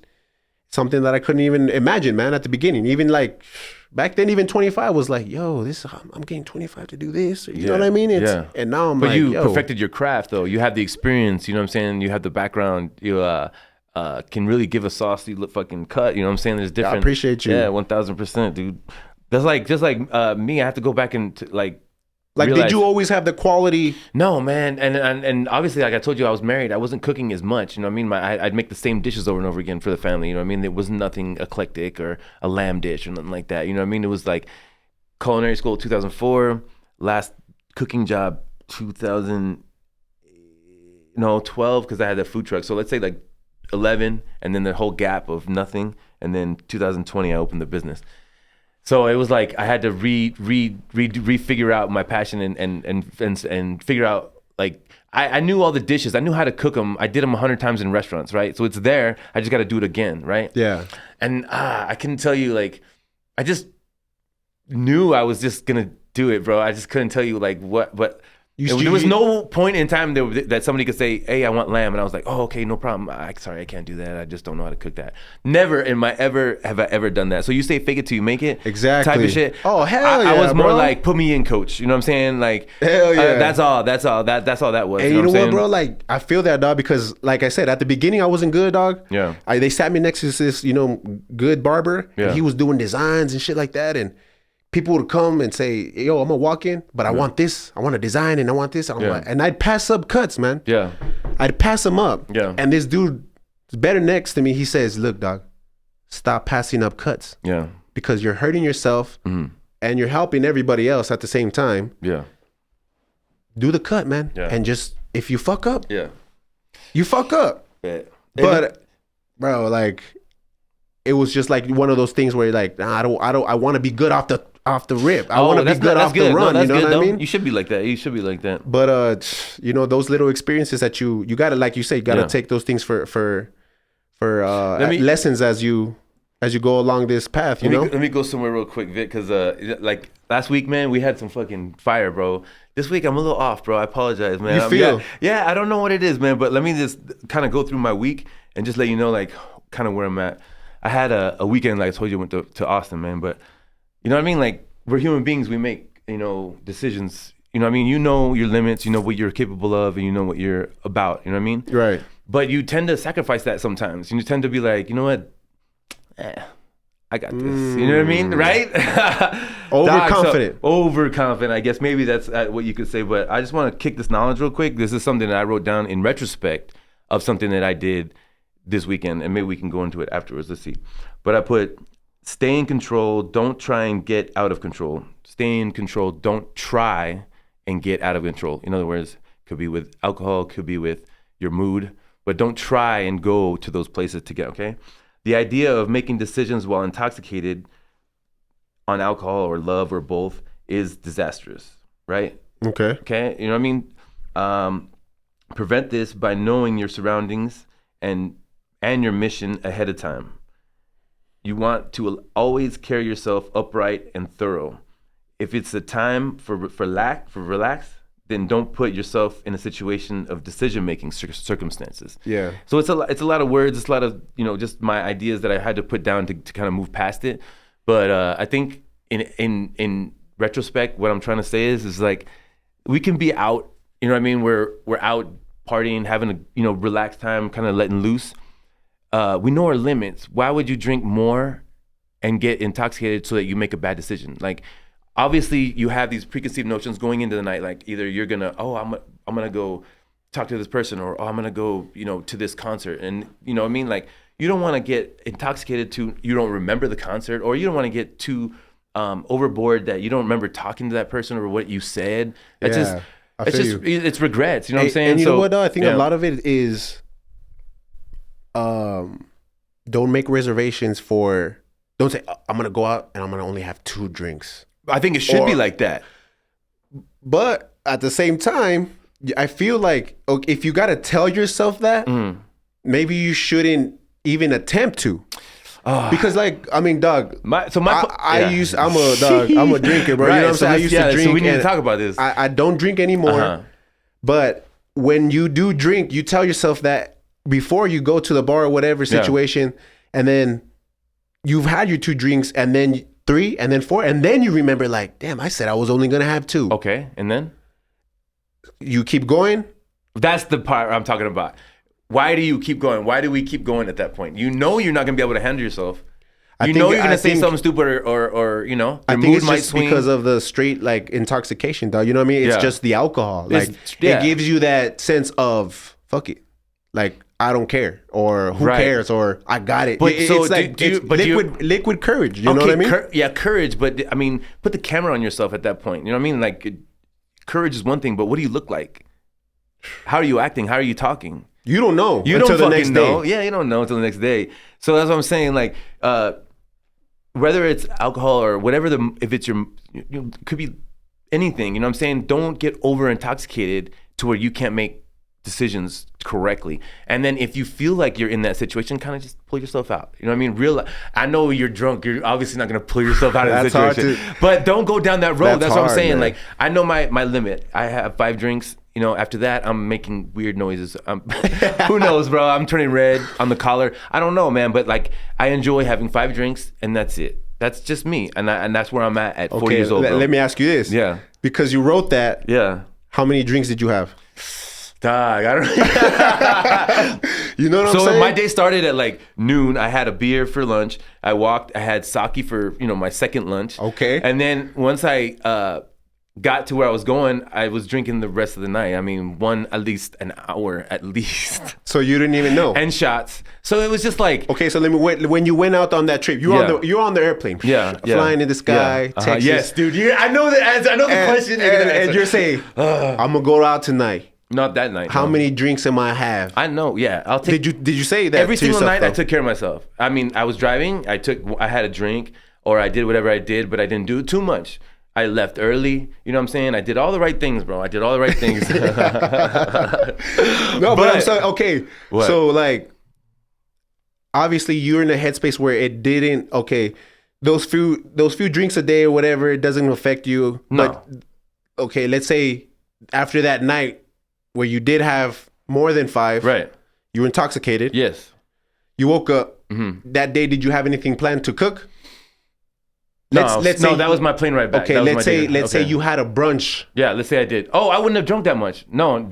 something that I couldn't even imagine, man, at the beginning. Even like back then, even 25 was like, yo, I'm getting 25 to do this. You know what I mean? And now I'm like, you perfected your craft, though. You have the experience, you know what I'm saying? You have the background. You can really give a saucy fucking cut. You know what I'm saying? There's different. I appreciate you. Yeah, 1000%, dude. That's like, just like me, I have to go back and like realize, did you always have the quality? No, man. And obviously, like I told you, I was married. I wasn't cooking as much. You know what I mean? I'd make the same dishes over and over again for the family. You know what I mean? There was nothing eclectic or a lamb dish or nothing like that. You know what I mean? It was like culinary school 2004, last cooking job 2012, because I had that food truck. So let's say like 11, and then the whole gap of nothing, and then 2020 I opened the business. So it was like I had to refigure out my passion and figure out, like, I knew all the dishes. I knew how to cook them. I did them 100 times in restaurants, right? So it's there. I just got to do it again, right? Yeah. And I couldn't tell you, like, I just knew I was just gonna do it, bro. I just couldn't tell you like what, but there was no point in time that somebody could say, hey, I want lamb. And I was like, oh, okay, no problem. Sorry, I can't do that. I just don't know how to cook that. Never in my have I ever done that. So you say fake it till you make it. Exactly. Type of shit. Oh, hell yeah, I was more bro. like, put me in, coach. You know what I'm saying? Like, hell yeah. That's all that was. And you know what, bro? Like, I feel that, dog, because like I said, at the beginning, I wasn't good, dog. Yeah. They sat me next to this, you know, good barber. Yeah. And he was doing designs and shit like that. And people would come and say, yo, I'm gonna walk in, but I want this. I want a design, and I want this. And I'd pass up cuts, man. Yeah. I'd pass them up. Yeah. And this dude, better next to me, he says, look, dog, stop passing up cuts. Yeah. Because you're hurting yourself and you're helping everybody else at the same time. Yeah. Do the cut, man. Yeah. And just, if you fuck up, yeah, you fuck up. Yeah. But bro, like it was just like one of those things where you're like, nah, I want to be good off the rip. I want to be good off the run. No, you know good, what I mean? You should be like that. You should be like that. But you know, those little experiences that you gotta, like you say, you gotta take those things for lessons as you go along this path. Let me go somewhere real quick, Vic, because like last week, man, we had some fucking fire, bro. This week I'm a little off, bro. I apologize, man. You feel? Yeah, I don't know what it is, man. But let me just kind of go through my week and just let you know, like, kind of where I'm at. I had a weekend, like I told you, went to Austin, man. But you know what I mean? Like, we're human beings. We make, decisions. You know what I mean? You know your limits. You know what you're capable of, and you know what you're about. You know what I mean? Right. But you tend to sacrifice that sometimes. You tend to be like, you know what? I got this. You know what I mean? Right? Overconfident. Overconfident. I guess maybe that's what you could say. But I just want to kick this knowledge real quick. This is something that I wrote down in retrospect of something that I did this weekend. And maybe we can go into it afterwards. Let's see. But I put, stay in control. Don't try and get out of control. Stay in control. Don't try and get out of control. In other words, could be with alcohol, could be with your mood. But don't try and go to those places to get, okay? The idea of making decisions while intoxicated on alcohol or love or both is disastrous, right? Okay. You know what I mean? Prevent this by knowing your surroundings and your mission ahead of time. You want to always carry yourself upright and thorough. If it's a time for relax, then don't put yourself in a situation of decision-making circumstances. Yeah. So it's a lot of words. It's a lot of, just my ideas that I had to put down to kind of move past it. But I think in retrospect, what I'm trying to say is like, we can be out, you know what I mean? We're out partying, having a, relaxed time, kind of letting loose. We know our limits. Why would you drink more and get intoxicated so that you make a bad decision? Like, obviously, you have these preconceived notions going into the night. Like, either you're gonna, I'm gonna go talk to this person, or I'm gonna go, to this concert, and you know what I mean. Like, you don't want to get intoxicated to you don't remember the concert, or you don't want to get too overboard that you don't remember talking to that person or what you said. It's regrets. You know what I'm saying? And you know what? Though? I think a lot of it is, don't make reservations for. Don't say I'm gonna go out and I'm gonna only have 2 drinks. I think it should be like that. But at the same time, I feel like if you got to tell yourself that, maybe you shouldn't even attempt to. Because dog, I'm a drinker, bro. Right. You know what I'm saying? I used to drink. So we need to talk about this. I don't drink anymore. But when you do drink, you tell yourself that before you go to the bar or whatever situation, and then you've had your 2 drinks, and then 3, and then 4, and then you remember, like, damn, I said I was only gonna have 2. Okay, and then you keep going. That's the part I'm talking about. Why do you keep going? Why do we keep going at that point? You know you're not gonna be able to handle yourself. You're gonna say something stupid, or your mood it's might just swing because of the straight intoxication, dog. You know what I mean? It's just the alcohol. Like it gives you that sense of fuck it, like I don't care, or who cares, or I got it. But liquid courage. You know what I mean? Courage. But I mean, put the camera on yourself at that point. You know what I mean? Like, courage is one thing, but what do you look like? How are you acting? How are you talking? You don't know. You don't fucking know. Yeah, you don't know until the next day. So that's what I'm saying. Like, whether it's alcohol or whatever if it's it could be anything. You know what I'm saying? Don't get over intoxicated to where you can't make decisions correctly. And then if you feel like you're in that situation, kind of just pull yourself out. You know what I mean? I know you're drunk. You're obviously not going to pull yourself out of the situation. But don't go down that road. That's what I'm saying. Man. Like, I know my limit. I have 5 drinks. After that, I'm making weird noises. Who knows, bro? I'm turning red on the collar. I don't know, man. But like, I enjoy having 5 drinks, and that's it. That's just me, and that's where I'm at 40 years old. Bro. Let me ask you this. Yeah. Because you wrote that. Yeah. How many drinks did you have? Dog, I don't know. You know what I'm saying? So my day started at like noon. I had a beer for lunch. I had sake for my second lunch. Okay. And then once I got to where I was going, I was drinking the rest of the night. I mean, at least an hour at least. So you didn't even know. And shots. So it was just like, okay. So when you went out on that trip, you're on the airplane. Yeah. Flying in the sky, Texas. Yes, dude. I know the answer. I know the question. And you're saying, I'm gonna go out tonight. Not that night. How no. many drinks am I have? I know. Yeah, I'll take. Did you say that every to single yourself, night? though? I took care of myself. I mean, I was driving. I had a drink, or I did whatever I did, but I didn't do too much. I left early. You know what I'm saying? I did all the right things, bro. I did all the right things. No, but I'm saying, okay. What? So like, obviously you're in a headspace where it didn't. Okay, those few drinks a day or whatever, it doesn't affect you. No. But okay, let's say after that night where you did have more than 5, Right. you were intoxicated. Yes. You woke up. Mm-hmm. That day, did you have anything planned to cook? No, that was my plane ride back. Okay, That was let's my say dinner. say you had a brunch. Yeah, let's say I did. Oh, I wouldn't have drunk that much. No,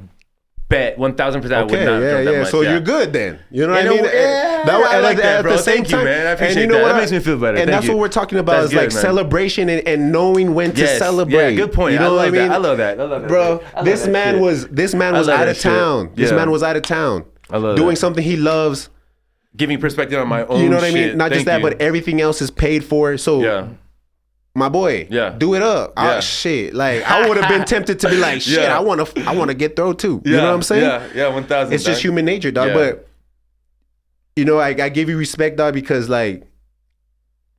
bet 1,000% I would not have drunk that much. So you're good then. You know what I mean? I like that, bro. Thank you, man. I appreciate that. That makes me feel better. And that's what we're talking about is like celebration and knowing when to celebrate. Yeah, good point. You know what I mean? I love that. Bro, this man was out of town. This man was out of town. I love doing something he loves. Giving perspective on my own. You know what I mean? Not just that, but everything else is paid for. So my boy, do it up. Yeah. Shit, like I would have been tempted to be like, shit, I want to get through too. You know what I'm saying? Yeah, 1,000. It's just human nature, dog. But you know, I give you respect, dog, because like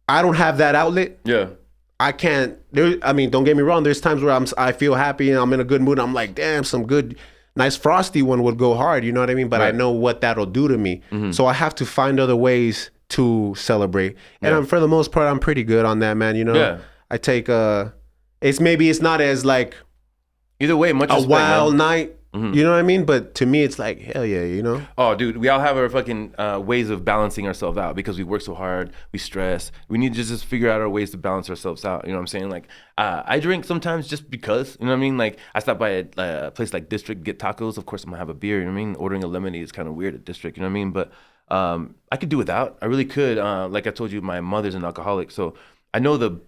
I don't have that outlet. Yeah. I can't. I mean, don't get me wrong. There's times where I feel happy and I'm in a good mood. I'm like, damn, some good, nice frosty one would go hard. You know what I mean? But I know what that'll do to me. Mm-hmm. So I have to find other ways to celebrate. And for the most part, I'm pretty good on that, man. You know, I take it's not as like either way, much a respect, wild man. night. Mm-hmm. You know what I mean? But to me, it's like, hell yeah, you know? Oh, dude, we all have our fucking ways of balancing ourselves out because we work so hard, we stress. We need to just figure out our ways to balance ourselves out. You know what I'm saying? Like, I drink sometimes just because, you know what I mean? Like, I stop by a place like District, get tacos. Of course, I'm gonna have a beer, you know what I mean? Ordering a lemonade is kind of weird at District, you know what I mean? But I could do without. I really could. Like I told you, my mother's an alcoholic, so I know the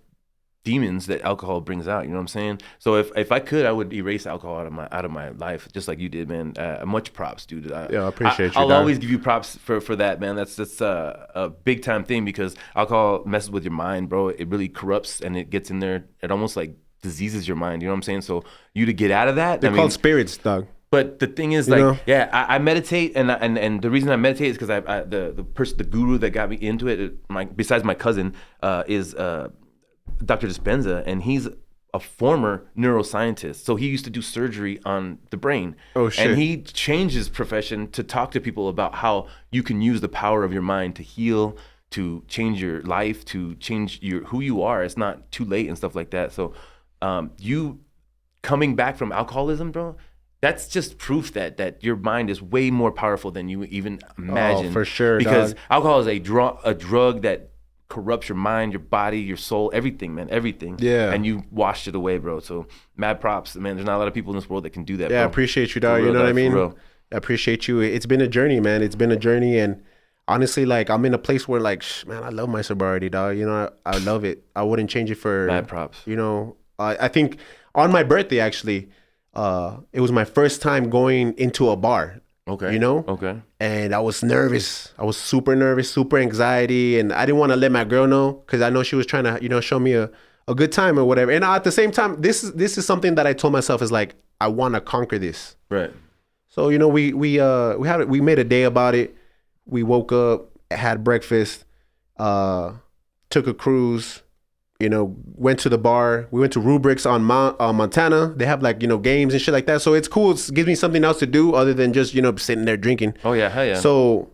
demons that alcohol brings out, you know what I'm saying? So if I could, I would erase alcohol out of my life, just like you did, man. Much props, dude. I appreciate you. I'll always give you props for that, man. That's a big time thing because alcohol messes with your mind, bro. It really corrupts and it gets in there. It almost like diseases your mind. You know what I'm saying? So you to get out of that, they're called spirits, dog. But the thing is, like, I meditate, and the reason I meditate is because the guru that got me into it, besides my cousin, is Dr. Dispenza, and he's a former neuroscientist. So he used to do surgery on the brain. Oh shit! And he changed his profession to talk to people about how you can use the power of your mind to heal, to change your life, to change who you are. It's not too late and stuff like that. So, you coming back from alcoholism, bro. That's just proof that your mind is way more powerful than you even imagine. Oh, for sure, because dog. alcohol is a drug that corrupts your mind, your body, your soul, everything, man, everything. Yeah. And you washed it away, bro. So mad props, man. There's not a lot of people in this world that can do that. Yeah, bro. I appreciate you, dog. You know what I mean? I appreciate you. It's been a journey, man. It's been a journey, and honestly, like I'm in a place where, like, man, I love my sobriety, dog. You know, I love it. I wouldn't change it for mad props. You know, I think on my birthday actually. It was my first time going into a bar. Okay. You know? Okay. And I was nervous. I was super nervous, super anxiety. And I didn't want to let my girl know because I know she was trying to, you know, show me a good time or whatever. And at the same time, this is something that I told myself is like, I want to conquer this. Right. So, you know, we made a day about it. We woke up, had breakfast, took a cruise, you know, went to the bar. We went to Rubrics on Montana. They have like, you know, games and shit like that. So it's cool. It gives me something else to do other than just, you know, sitting there drinking. Oh, yeah. Hell yeah. So,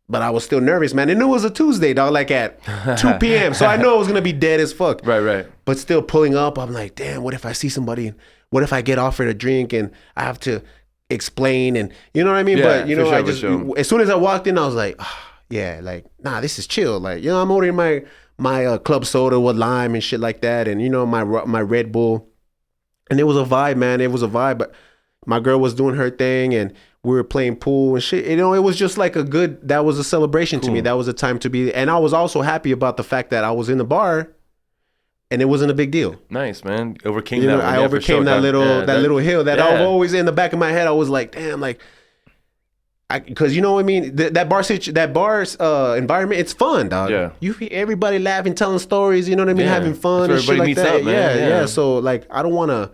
but I was still nervous, man. And it was a Tuesday, dog, like at 2 p.m. So I know it was going to be dead as fuck. Right. But still pulling up, I'm like, damn, what if I see somebody? What if I get offered a drink and I have to explain? And you know what I mean? Yeah, but, you know, as soon as I walked in, I was like, yeah, like, nah, this is chill. Like, you know, I'm ordering my club soda with lime and shit like that, and you know my Red Bull, and it was a vibe, man. It was a vibe. But my girl was doing her thing, and we were playing pool and shit. You know, it was just like that was a celebration to me. That was a time to be, and I was also happy about the fact that I was in the bar, and it wasn't a big deal. Nice, man. Overcame you know, that. I overcame that little hill that I was always in the back of my head. I was like, damn, like. Because you know what I mean, that bar's environment, it's fun, dog. Yeah. You hear everybody laughing, telling stories. You know what I mean, having fun and shit like that. Up, man. Yeah. So like, I don't want to.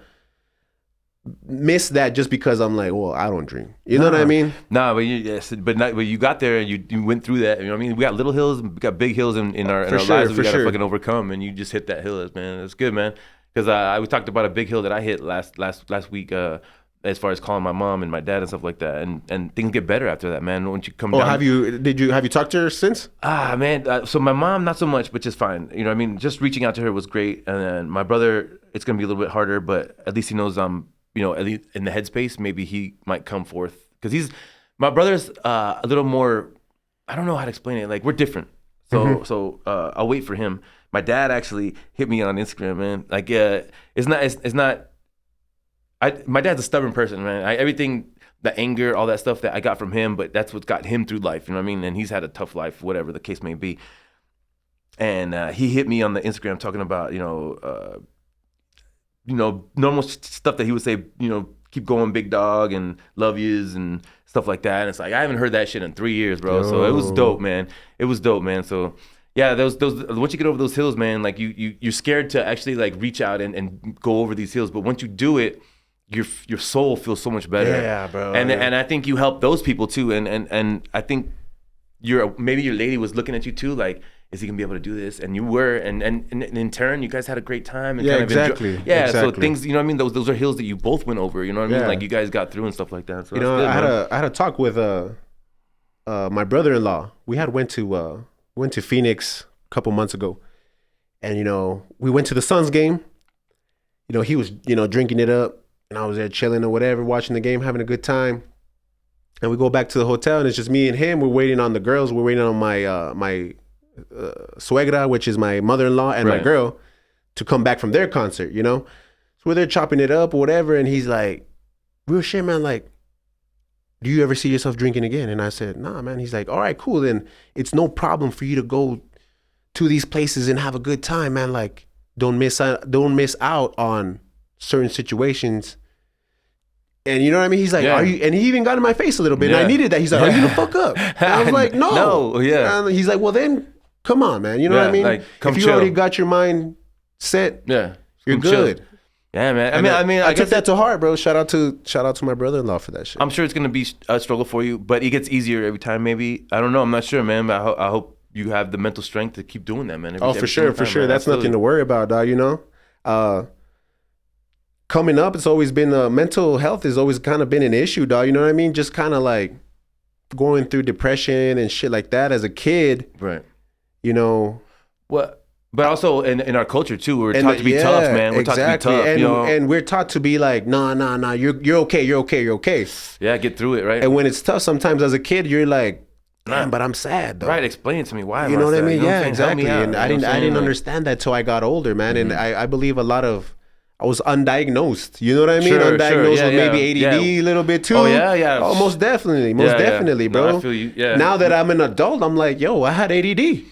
miss that just because I'm like, well, I don't drink. You know what I mean? Nah, but you got there and you went through that. You know what I mean? We got little hills, we got big hills in our lives that we got to fucking overcome, and you just hit that hill, man. It's good, man. Because we talked about a big hill that I hit last week. As far as calling my mom and my dad and stuff like that, and things get better after that, man. Once you come down. Have you talked to her since? Man. So my mom, not so much, but just fine. You know what I mean? Just reaching out to her was great. And then my brother, it's gonna be a little bit harder, but at least he knows I'm, at least in the headspace. Maybe he might come forth because my brother's a little more. I don't know how to explain it. Like, we're different. So I'll wait for him. My dad actually hit me on Instagram, man. Like, it's not. My dad's a stubborn person, man. Everything, the anger, all that stuff that I got from him, but that's what got him through life. You know what I mean? And he's had a tough life, whatever the case may be. And he hit me on the Instagram talking about, normal stuff that he would say, keep going, big dog, and love yous and stuff like that. And it's like, I haven't heard that shit in 3 years, bro. Yo. So it was dope, man. So yeah, those once you get over those hills, man, like you're scared to actually like reach out and go over these hills, but once you do it, your soul feels so much better. Yeah, bro. And I think you help those people too. And I think maybe your lady was looking at you too, like, is he gonna be able to do this? And you were, and in turn, you guys had a great time. And exactly. So things, you know what I mean? Those are hills that you both went over. You know what I mean? Like, you guys got through and stuff like that. So good, I had a talk with my brother-in-law. We went to Phoenix a couple months ago, and we went to the Suns game. He was drinking it up. And I was there chilling or whatever, watching the game, having a good time. And we go back to the hotel, and it's just me and him. We're waiting on the girls. We're waiting on my suegra, which is my mother-in-law, and my girl, to come back from their concert, So we're there chopping it up or whatever. And he's like, real shit, man, like, do you ever see yourself drinking again? And I said, nah, man. He's like, all right, cool. Then it's no problem for you to go to these places and have a good time, man. Like, don't miss out on certain situations. And you know what I mean? He's like, are you? And he even got in my face a little bit. And I needed that. He's like, are you the fuck up? And I was like, no. No, yeah. And he's like, well, then come on, man. You know what I mean? Like, if you already got your mind set, you're good. Chill. Yeah, man. I mean, I took that to heart, bro. Shout out to my brother-in-law for that shit. I'm sure it's gonna be a struggle for you, but it gets easier every time. Maybe, I don't know. I'm not sure, man. But I hope you have the mental strength to keep doing that, man. For sure. That's nothing to worry about, dog. Coming up, it's always been mental health has always kind of been an issue, dog. You know what I mean? Just kind of like going through depression and shit like that as a kid. Right. What? But also in our culture too, we're taught to be tough, man. We're taught to be tough, and we're taught to be like, nah, you're okay. Yeah, get through it, right? And when it's tough, sometimes as a kid, you're like, man, but I'm sad, though. Right, explain it to me. Why? You know what I mean? Yeah, exactly. And I didn't understand that till I got older, man. Mm-hmm. And I believe I was undiagnosed. You know what I mean? Undiagnosed with maybe ADD a little bit too. Oh yeah. Oh, most definitely, bro. No, I feel you. Yeah. Now that I'm an adult, I'm like, yo, I had ADD.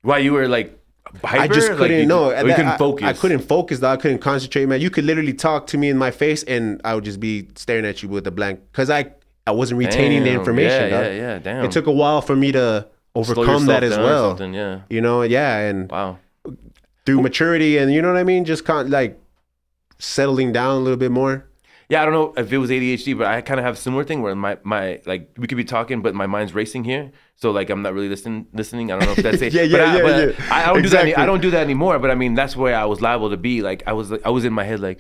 Why, you were like hyper? I just couldn't you couldn't focus. I couldn't focus, dog. I couldn't concentrate, man. You could literally talk to me in my face, and I would just be staring at you with a blank, because I wasn't retaining the information. Yeah, damn. It took a while for me to overcome that as well. And wow. Through maturity and you know what I mean, just kind of like settling down a little bit more. Yeah, I don't know if it was ADHD, but I kind of have a similar thing where my like we could be talking, but my mind's racing here, so like I'm not really listening. I don't know if that's it. yeah. I don't do that. I don't do that anymore. But I mean, that's where I was liable to be. Like I was in my head, like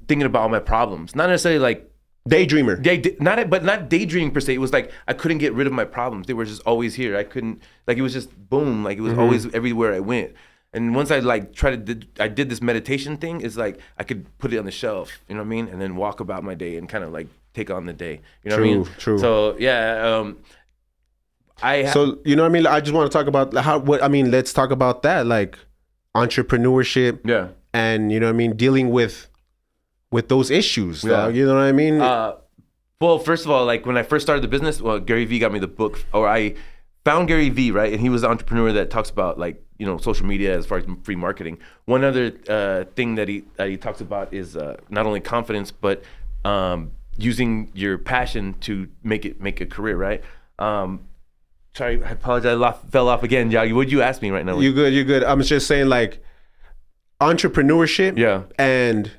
thinking about all my problems, not necessarily like daydreamer. Not daydreaming per se. It was like I couldn't get rid of my problems. They were just always here. I couldn't, like, it was just boom. Like it was always everywhere I went. And once I like I did this meditation thing, it's like I could put it on the shelf, you know what I mean? And then walk about my day and kind of like take on the day, you know what I mean? True. So yeah, so you know what I mean? I just want to talk about let's talk about that, like entrepreneurship. Yeah. And you know what I mean? Dealing with those issues, dog, you know what I mean? Well, first of all, like when I first started the business, Gary Vee got me the book, or I found Gary Vee, right? And he was an entrepreneur that talks about like, you know, social media as far as free marketing. One other thing that he talks about is not only confidence, but using your passion to make a career, right? Sorry, I apologize. I fell off again. What would you ask me right now? You're good. I'm just saying, like, entrepreneurship. Yeah. And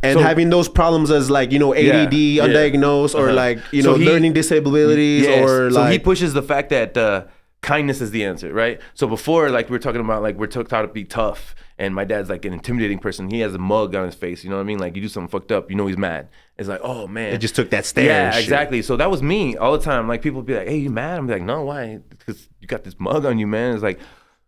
And having those problems as like, you know, ADD, undiagnosed, or like, you know, learning disabilities, or like. So he pushes the fact that kindness is the answer, right? So before, like we were talking about, like we're taught to be tough, and my dad's like an intimidating person. He has a mug on his face, you know what I mean? Like you do something fucked up, you know he's mad. It's like, oh man. It just took that stare. Yeah, exactly. So that was me all the time. Like people would be like, hey, you mad? I'm like, no, why? Because you got this mug on you, man. It's like,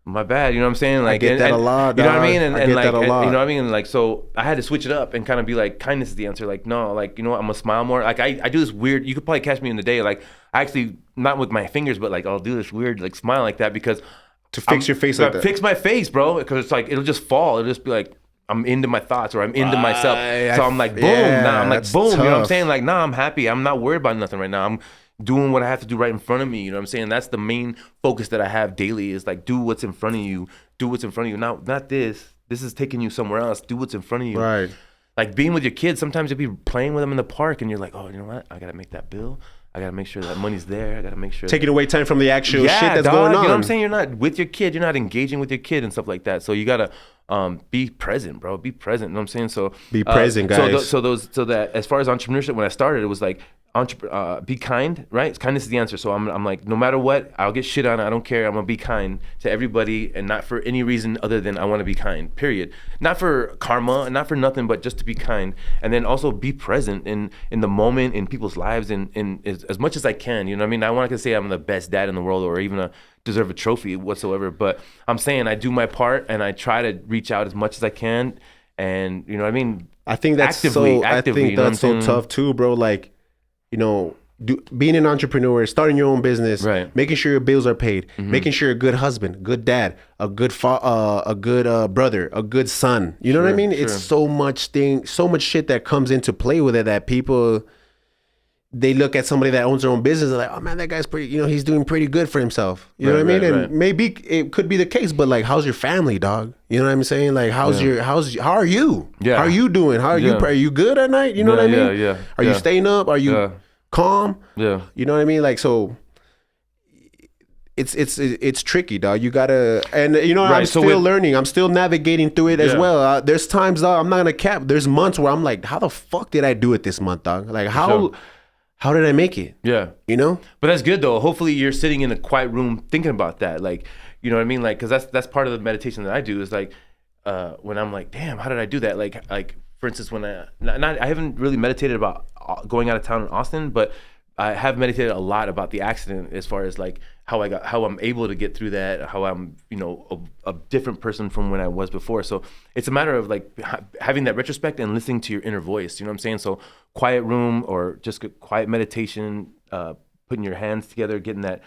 my bad, you know what I'm saying? Like, I get that a lot, you know what I mean? I get that a lot. You know what I mean? And like, so I had to switch it up and kind of be like, kindness is the answer. Like, no, like, you know what? I'm gonna smile more. Like, I do this weird. You could probably catch me in the day. Like, I actually not with my fingers, but like I'll do this weird like smile like that because to fix your face like that. Fix my face, bro. Because it's like it'll just fall. It'll just be like I'm into my thoughts or I'm into myself. So I'm like, boom. Now I'm like, boom. Tough. You know what I'm saying? Like, nah, I'm happy. I'm not worried about nothing right now. I'm doing what I have to do right in front of me. You know what I'm saying? That's the main focus that I have daily is like, do what's in front of you. Do what's in front of you. Not this. This is taking you somewhere else. Do what's in front of you. Right. Like being with your kids, sometimes you'll be playing with them in the park and you're like, oh, you know what? I got to make that bill. I got to make sure that money's there. I got to make sure. Taking away time from the actual shit that's going on. You know what I'm saying? You're not with your kid. You're not engaging with your kid and stuff like that. So you got to be present, bro. Be present. You know what I'm saying? So be present, guys. So that as far as entrepreneurship, when I started, it was like, be kind, right? Kindness is the answer. So I'm like, no matter what, I'll get shit on. I don't care. I'm gonna be kind to everybody, and not for any reason other than I want to be kind. Period. Not for karma, not for nothing, but just to be kind. And then also be present in the moment in people's lives, and as much as I can. You know what I mean? I want to say I'm the best dad in the world, or even deserve a trophy whatsoever. But I'm saying I do my part, and I try to reach out as much as I can. And you know what I mean? I think that's actively, so tough too, bro. Like, you know, being an entrepreneur, starting your own business, right. Making sure your bills are paid, making sure you're a good husband, good dad, a good brother, a good son. You know what I mean? Sure. It's so much shit that comes into play with it that people, they look at somebody that owns their own business and like, oh man, that guy's pretty, you know, he's doing pretty good for himself. You know what I mean? And maybe it could be the case, but like, how's your family, dog? You know what I'm saying? Like, how are you? Yeah. How are you doing? How are you? Are you good at night? You know what I mean? Yeah. Are you staying up? Are you calm? Yeah. You know what I mean? Like, so it's tricky, dog. You gotta, and you know, I'm still learning. I'm still navigating through it as well. There's times, dog, I'm not gonna cap. There's months where I'm like, how the fuck did I do it this month, dog? Like, how did I make it? Yeah. You know? But that's good though. Hopefully you're sitting in a quiet room thinking about that. Like, you know what I mean? Like, cause that's part of the meditation that I do is like, when I'm like, damn, how did I do that? Like for instance, when I haven't really meditated about going out of town in Austin, but I have meditated a lot about the accident as far as like how I'm able to get through that, how I'm, you know, a different person from when I was before. So it's a matter of like having that retrospect and listening to your inner voice. You know what I'm saying? So quiet room or just quiet meditation, putting your hands together, getting that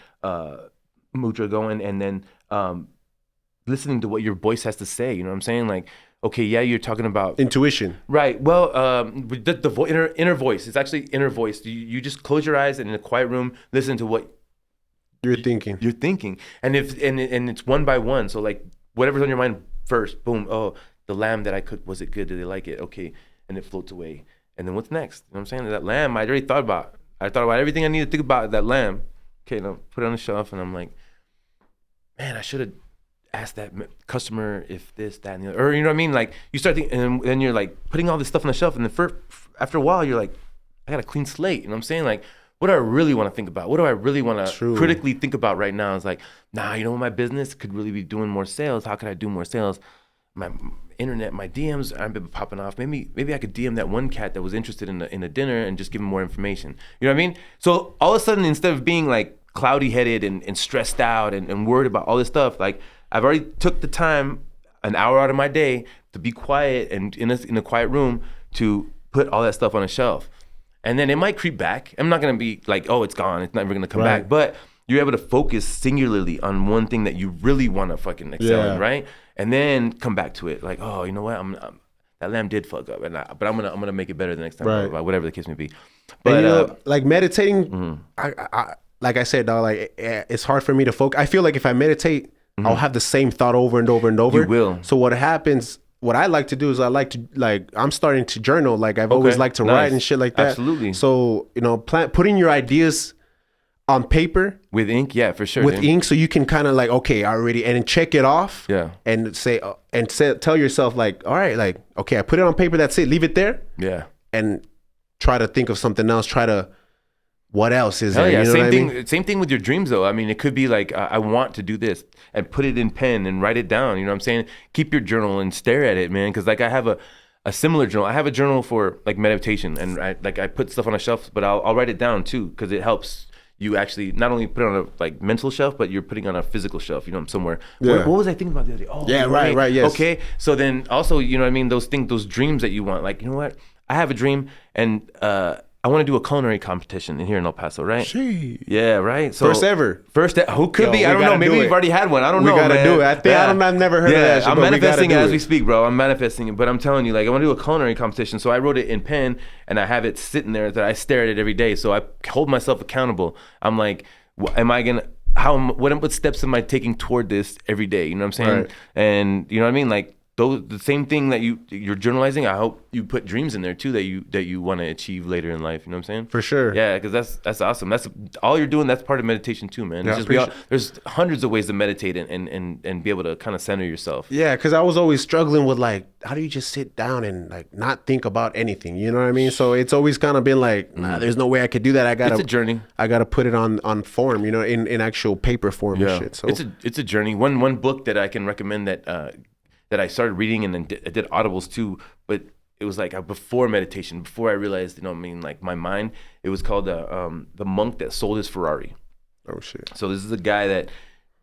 mudra going, and then listening to what your voice has to say. You know what I'm saying? Like, okay, yeah, you're talking about intuition, right? Well, the inner voice. It's actually inner voice. You just close your eyes and in a quiet room, listen to what you're thinking. You're thinking, and it's one by one. So like whatever's on your mind first, boom. Oh, the lamb that I cooked, was it good? Did they like it? Okay, and it floats away. And then what's next? You know what I'm saying? That lamb, I already thought about. I thought about everything I need to think about that lamb. Okay, now put it on the shelf, and I'm like, man, I should have ask that customer if this, that, and the other, or you know what I mean? Like you start thinking, and then you're like putting all this stuff on the shelf, and then after a while, you're like, I got a clean slate. You know what I'm saying? Like, what do I really want to think about? What do I really want to critically think about right now? It's like, nah, you know what, my business could really be doing more sales. How could I do more sales? My internet, my DMs aren't been popping off. Maybe I could DM that one cat that was interested in a dinner and just give him more information. You know what I mean? So all of a sudden, instead of being like cloudy headed and stressed out and worried about all this stuff, like I've already took the time, an hour out of my day, to be quiet and in a quiet room to put all that stuff on a shelf. And then it might creep back. I'm not gonna be like, oh, it's gone, it's never gonna come back. But you're able to focus singularly on one thing that you really wanna fucking excel in, right? And then come back to it, like, oh, you know what? That lamb did fuck up, but I'm gonna make it better the next time, or whatever the case may be. But and, you know, like meditating, I like I said, dog, like it's hard for me to focus. I feel like if I meditate, I'll have the same thought over and over and over. You will. So what happens, what I like to do is I'm starting to journal. Like I've always liked to write and shit like that. Absolutely. So, you know, putting your ideas on paper with ink, yeah, for sure. with dude. ink, so you can kind of like, okay, I already, and then check it off. Yeah. And tell yourself like, all right, like, okay, I put it on paper. That's it. Leave it there. Yeah. And try to think of something else. What else is Hell there? yeah. You know Same what I thing. mean? Same thing with your dreams, though. I mean, it could be like, I want to do this, and put it in pen and write it down. You know what I'm saying? Keep your journal and stare at it, man. Because like I have a similar journal. I have a journal for like meditation, and I put stuff on a shelf, but I'll write it down too, because it helps you actually not only put it on a like mental shelf, but you're putting it on a physical shelf, you know, somewhere. Yeah. What was I thinking about the other day? Oh, Yeah, right, yes. Okay. So then also, you know what I mean? Those dreams that you want, like, you know what? I have a dream, and I want to do a culinary competition in here in El Paso, right? Gee. Yeah, right. So First ever. Who could Yo, be? we I don't know. gotta Maybe do we've it. already had one. I don't know. We gotta man. do it. I think I've never heard of that shit, I'm but we gotta manifesting it do as it. we speak, bro. I'm manifesting it, but I'm telling you, like, I want to do a culinary competition. So I wrote it in pen, and I have it sitting there that I stare at it every day. So I hold myself accountable. I'm like, am I gonna? What steps am I taking toward this every day? You know what I'm saying? Right. And you know what I mean? Like the same thing that you're journalizing. I hope you put dreams in there too that you want to achieve later in life. You know what I'm saying? For sure. Yeah, because that's awesome. That's all you're doing. That's part of meditation too, man. Yeah, It's just there's hundreds of ways to meditate and be able to kind of center yourself. Yeah, because I was always struggling with like, how do you just sit down and like not think about anything? You know what I mean? So it's always kind of been like, nah, there's no way I could do that. It's a journey. I gotta put it on form, you know, in actual paper form and shit. So it's a journey. One book that I can recommend that I started reading, and then I did audibles too, but it was like before meditation, before I realized, you know what I mean, like my mind, it was called The Monk That Sold His Ferrari. Oh shit. So this is a guy that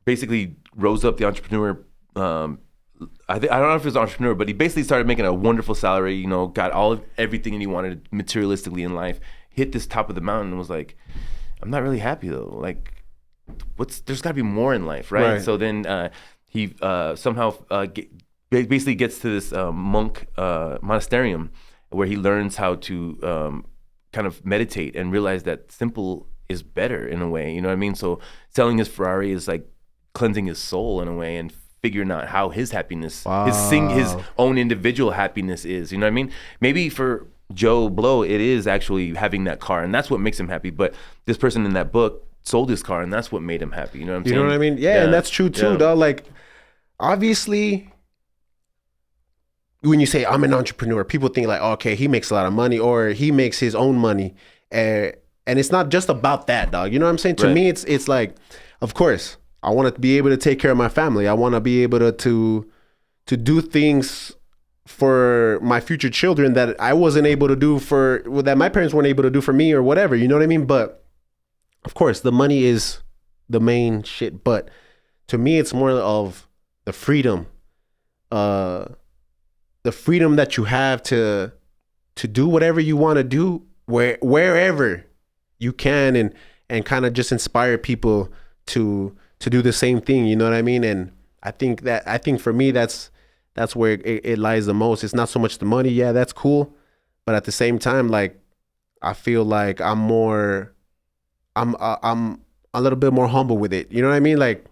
basically rose up the entrepreneur. I don't know if he was an entrepreneur, but he basically started making a wonderful salary, you know, got everything he wanted materialistically in life, hit this top of the mountain and was like, I'm not really happy though. Like, there's gotta be more in life, right? So then he somehow basically gets to this monk monasterium where he learns how to kind of meditate and realize that simple is better in a way, you know what I mean? So selling his Ferrari is like cleansing his soul in a way and figuring out how his happiness, his own individual happiness is, you know what I mean? Maybe for Joe Blow, it is actually having that car, and that's what makes him happy. But this person in that book sold his car, and that's what made him happy. You know what I'm saying? You know what I mean? Yeah, and that's true too, dog. Like, obviously, when you say I'm an entrepreneur, people think like, oh, okay, he makes a lot of money, or he makes his own money, and it's not just about that, dog. You know what I'm saying? To me, it's like, of course, I want to be able to take care of my family. I want to be able to do things for my future children that I wasn't able to do that my parents weren't able to do for me or whatever. You know what I mean? But of course, the money is the main shit. But to me, it's more of the freedom, that you have to do whatever you want to do wherever you can, and kind of just inspire people to do the same thing. You know what I mean? And I think for me, that's where it lies the most. It's not so much the money. Yeah, that's cool. But at the same time, like, I feel like I'm a little bit more humble with it. You know what I mean? Like,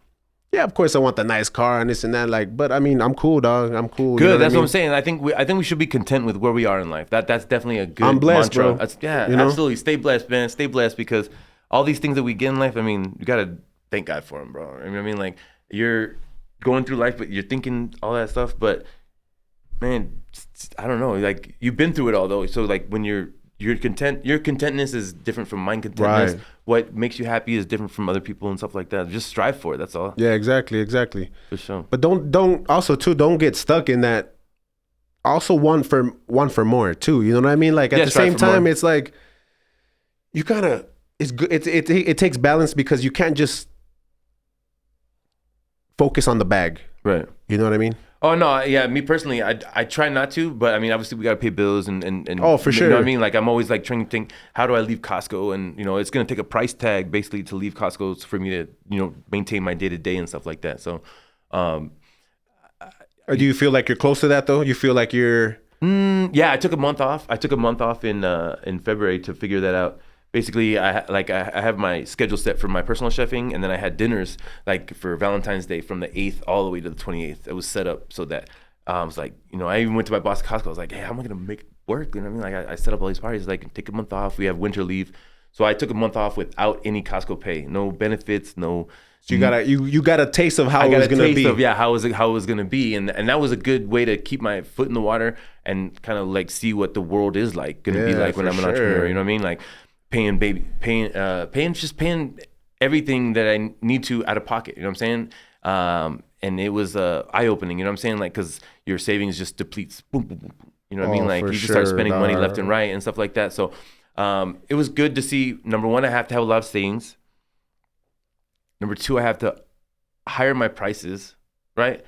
yeah, of course I want the nice car and this and that. Like, but I mean, I'm cool, dog. I'm cool. Good. You know That's what I'm saying. I think we should be content with where we are in life. That's definitely a good I'm blessed, mantra. bro. That's, yeah, You know? absolutely. Stay blessed, man. Stay blessed, because all these things that we get in life, I mean, you gotta thank God for them, bro. You know what I mean? Like, you're going through life, but you're thinking all that stuff. But man, I don't know. Like, you've been through it all though. So like, when you're content, your contentness is different from my contentness. Right. What makes you happy is different from other people and stuff like that. Just strive for it. That's all. Yeah, exactly. For sure. But don't get stuck in that. Also, want for more too. You know what I mean? Like, at the same time, it's like you gotta. It's good. It takes balance, because you can't just focus on the bag. Right. You know what I mean? Oh no, yeah. Me personally, I try not to, but I mean, obviously, we gotta pay bills and Oh, for sure. You know what I mean? Like, I'm always like trying to think, how do I leave Costco? And you know, it's gonna take a price tag basically to leave Costco for me to, you know, maintain my day to day and stuff like that. So, Or do you feel like you're close to that though? You feel like you're? Yeah, I took a month off. I took a month off in February to figure that out. Basically, I have my schedule set for my personal chefing, and then I had dinners like for Valentine's Day from the 8th all the way to the 28th. It was set up so that I was like, you know, I even went to my boss at Costco. I was like, hey, how am I gonna make it work? You know what I mean? Like, I set up all these parties. Like, take a month off. We have winter leave, So I took a month off without any Costco pay, no benefits, no. So you got a taste of how it was gonna be. How it was gonna be, and that was a good way to keep my foot in the water and kind of like see what the world is like gonna be like when I'm an entrepreneur. You know what I mean? Like paying everything that I need to out of pocket. You know what I'm saying? And it was eye opening. You know what I'm saying? Like because your savings just depletes. Boom, boom, boom. You know what I mean? Like you just start spending money left and right and stuff like that. So it was good to see. Number one, I have to have a lot of savings. Number two, I have to higher my prices, right?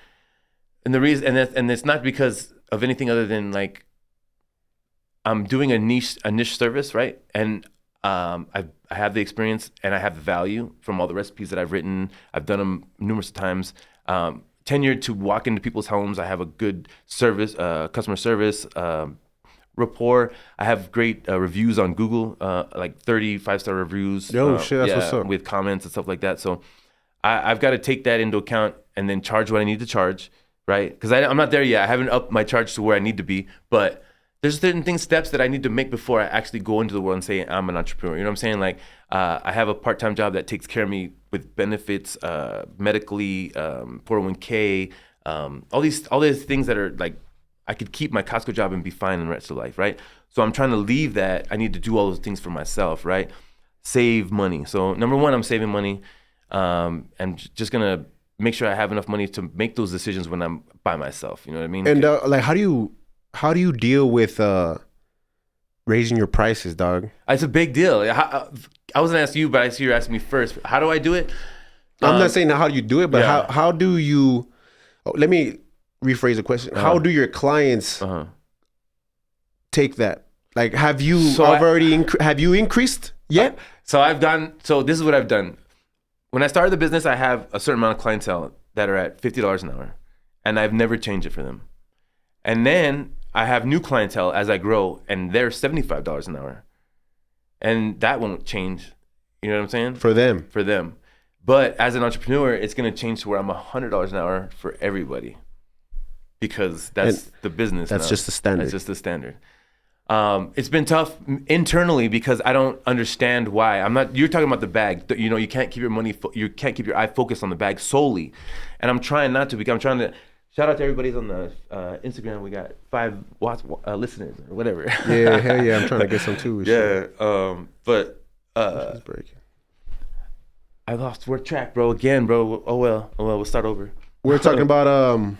And the reason, and it's not because of anything other than like I'm doing a niche service, right? And I have the experience and I have the value from all the recipes that I've written. I've done them numerous times. Tenured to walk into people's homes. I have a good service, customer service, rapport. I have great reviews on Google, like 30 5-star reviews. Shit, that's what's up. With comments and stuff like that. So I've got to take that into account and then charge what I need to charge, right? Because I'm not there yet. I haven't upped my charge to where I need to be, but there's certain steps that I need to make before I actually go into the world and say I'm an entrepreneur. You know what I'm saying? Like I have a part-time job that takes care of me with benefits, medically, 401k, all these things that are like I could keep my Costco job and be fine in the rest of life, right? So I'm trying to leave that. I need to do all those things for myself, right? Save money. So number one, I'm saving money. I'm just gonna make sure I have enough money to make those decisions when I'm by myself. You know what I mean? And like, how do you deal with raising your prices, dog? It's a big deal. I was gonna ask you, but I see you're asking me first. How do I do it? I'm not saying how do you do it, but how do you? Let me rephrase the question. How do your clients take that? Like, have you have you increased yet? So this is what I've done. When I started the business, I have a certain amount of clientele that are at $50 an hour, and I've never changed it for them. And then I have new clientele as I grow, and they're $75 an hour, and that won't change. You know what I'm saying? For them. For them. But as an entrepreneur, it's going to change to where I'm $100 an hour for everybody, because that's the business. That's now. just the standard. That's just the standard. It's been tough internally because I don't understand why. You're talking about the bag. You know, you can't keep you can't keep your eye focused on the bag solely. And I'm trying not to, because I'm trying to shout out to everybody's on the Instagram. We got 5 listeners or whatever. Yeah, hell yeah. I'm trying to get some too. But I lost word track, bro. Again, bro. Oh well, we'll start over. We're talking about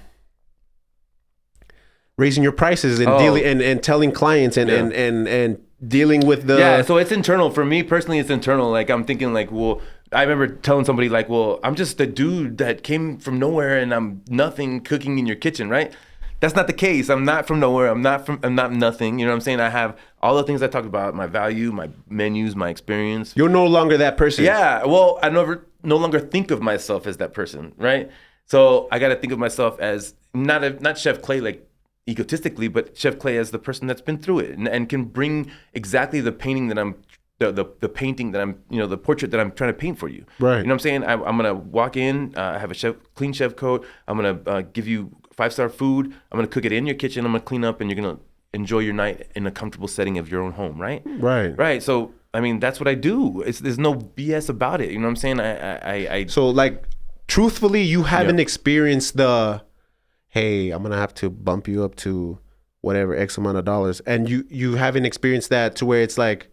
raising your prices and dealing and telling clients and dealing with the so it's internal for me personally. It's internal. Like I'm thinking like, well, I remember telling somebody like, well, I'm just a dude that came from nowhere and I'm nothing cooking in your kitchen, right? That's not the case. I'm not from nowhere. I'm not nothing. You know what I'm saying? I have all the things I talked about: my value, my menus, my experience. You're no longer that person. Yeah. Well, I no longer think of myself as that person, right? So I got to think of myself as not Chef Clay like egotistically, but Chef Clay as the person that's been through it and can bring exactly the painting that I'm the painting that I'm, you know, the portrait that I'm trying to paint for you. Right. You know what I'm saying? I'm going to walk in, have a clean chef coat. I'm going to give you 5-star food. I'm going to cook it in your kitchen. I'm going to clean up and you're going to enjoy your night in a comfortable setting of your own home. Right. Right. Right. So, I mean, that's what I do. There's no BS about it. You know what I'm saying? So like, truthfully, you haven't experienced the, hey, I'm going to have to bump you up to whatever X amount of dollars. And you haven't experienced that to where it's like,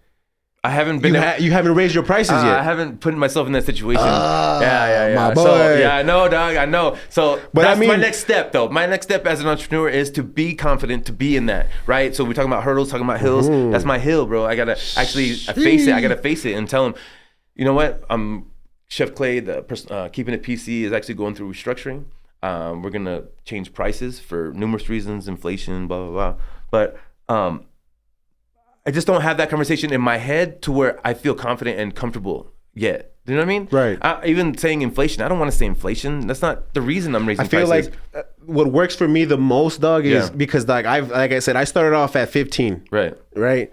I haven't been. You haven't raised your prices yet. I haven't put myself in that situation. My boy. So, yeah, I know, dog. I know. So but that's my next step, though. My next step as an entrepreneur is to be confident, to be in that, right? So we're talking about hurdles, talking about hills. Mm-hmm. That's my hill, bro. I gotta actually face it. I gotta face it and tell him, you know what? Chef Clay, the person keeping it PC, is actually going through restructuring. We're gonna change prices for numerous reasons, inflation, blah blah blah. But I just don't have that conversation in my head to where I feel confident and comfortable yet. Do you know what I mean? Right. Even saying inflation, I don't want to say inflation. That's not the reason I'm raising prices. I feel like what works for me the most, dog, is because like I said, I started off at 15. Right.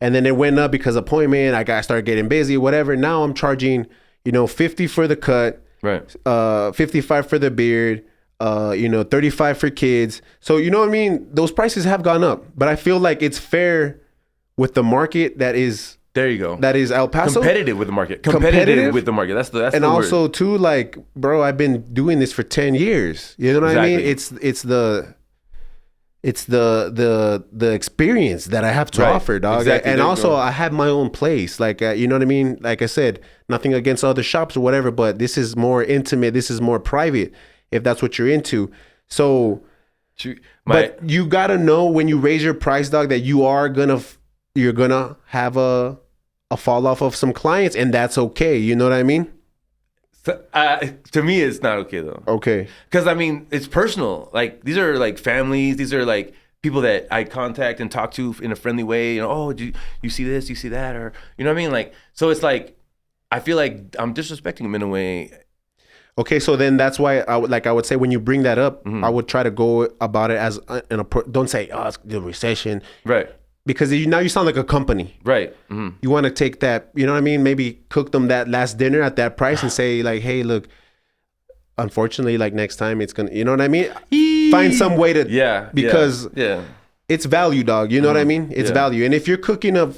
And then it went up because appointment. I started getting busy, whatever. Now I'm charging, 50 for the cut. Right. 55 for the beard. 35 for kids. So you know what I mean? Those prices have gone up, but I feel like it's fair with the market that is There you go. that is El Paso. Competitive with the market. Competitive with the market. That's the and the also word. too, like, bro, I've been doing this for 10 years. You know what I mean? It's the experience that I have to offer, dog. Exactly. And also I have my own place. Like, you know what I mean? Like I said, nothing against other shops or whatever, but this is more intimate. This is more private, if that's what you're into. So, but you gotta know when you raise your price, dog, that you're gonna have a fall off of some clients, and that's okay. You know what I mean? So, to me, it's not okay though. Okay. Because I mean, it's personal. Like these are like families. These are like people that I contact and talk to in a friendly way. You know, oh, do you see this? You see that? Or you know what I mean? Like, so it's like I feel like I'm disrespecting them in a way. Okay, so then that's why I would say when you bring that up, I would try to go about it as don't say, oh, it's the recession, right? Because now you sound like a company, right? You want to take that, you know what I mean? Maybe cook them that last dinner at that price and say like, hey, look, unfortunately, like next time it's gonna, you know what I mean? Find some way to, because it's value, dog. You know what I mean? It's value, and if you're cooking up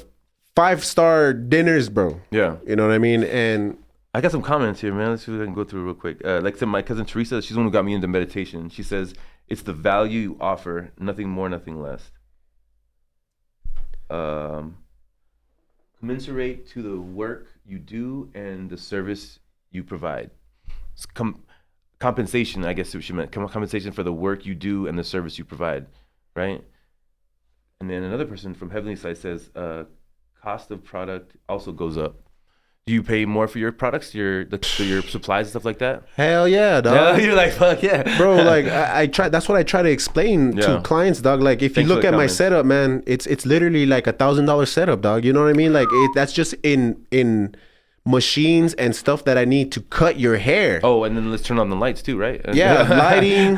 5-star dinners, bro, you know what I mean? And I got some comments here, man. Let's see if I can go through real quick. Like I said, my cousin Teresa, she's the one who got me into meditation. She says, it's the value you offer, nothing more, nothing less. Commensurate to the work you do and the service you provide. It's compensation, I guess she meant. Compensation for the work you do and the service you provide, right? And then another person from Heavenly Side says, cost of product also goes up. Do you pay more for your products, your supplies and stuff like that? Hell yeah, dog. Yeah, you're like, fuck yeah. Bro, like I try, that's what I try to explain to clients, dog. Like if you look at my setup, man, it's literally like $1,000 setup, dog. You know what I mean? Like that's just in machines and stuff that I need to cut your hair. Oh, and then let's turn on the lights too, right? Yeah, lighting,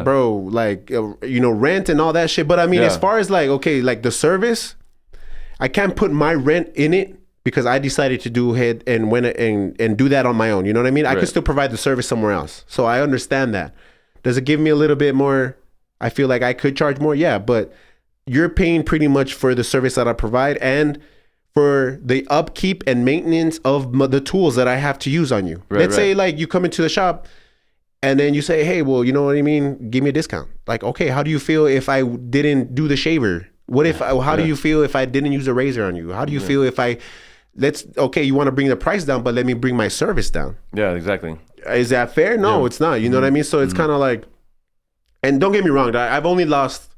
bro, like, rent and all that shit. But I mean, as far as like, okay, like the service, I can't put my rent in it because I decided to do it and do that on my own. You know what I mean? I could still provide the service somewhere else. So I understand that. Does it give me a little bit more? I feel like I could charge more. Yeah, but you're paying pretty much for the service that I provide and for the upkeep and maintenance of the tools that I have to use on you. Let's say like you come into the shop and then you say, hey, well, you know what I mean? Give me a discount. Like, okay, how do you feel if I didn't do the shaver? What if, how do you feel if I didn't use a razor on you? How do you feel if you want to bring the price down, but let me bring my service down. Yeah, exactly. Is that fair? No, it's not. You know what I mean? So it's kind of like, and don't get me wrong, I've only lost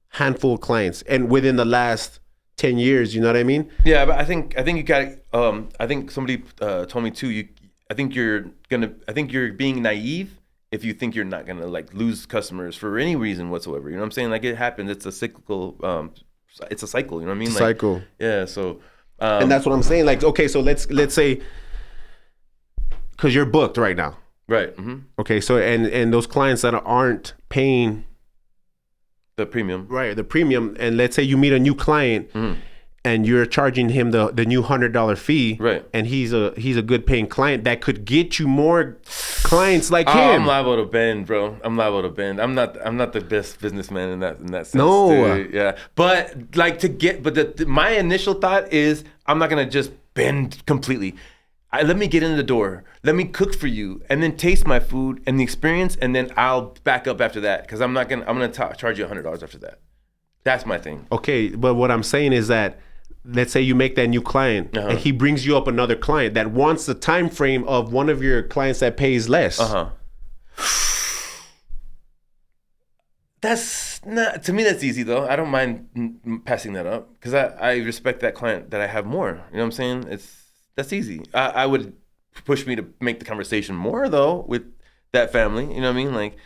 handful of clients and within the last 10 years, you know what I mean? Yeah, but I think you got, I think somebody told me too, I think you're being naive if you think you're not going to like lose customers for any reason whatsoever. You know what I'm saying? Like it happens. It's a cyclical, it's a cycle, you know what I mean? Like, cycle. Yeah, so. And that's what I'm saying. Like, okay, so let's say, because you're booked right now. Right. Mm-hmm. Okay, so and those clients that aren't paying the premium. Right, the premium. And let's say you meet a new client and you're charging him the new $100 fee. Right. And he's a good paying client that could get you more clients like him. I'm liable to bend, bro. I'm liable to bend. I'm not the best businessman in that sense. No. Dude. Yeah. But like my initial thought is I'm not gonna just bend completely. Let me get in the door. Let me cook for you, and then taste my food and the experience, and then I'll back up after that because I'm gonna charge you $100 after that. That's my thing. Okay, but what I'm saying is that let's say you make that new client and he brings you up another client that wants the time frame of one of your clients that pays less. That's not, to me, that's easy though. I don't mind passing that up because I respect that client that I have more. You know what I'm saying? That's easy. I would push me to make the conversation more though with that family. You know what I mean? Like,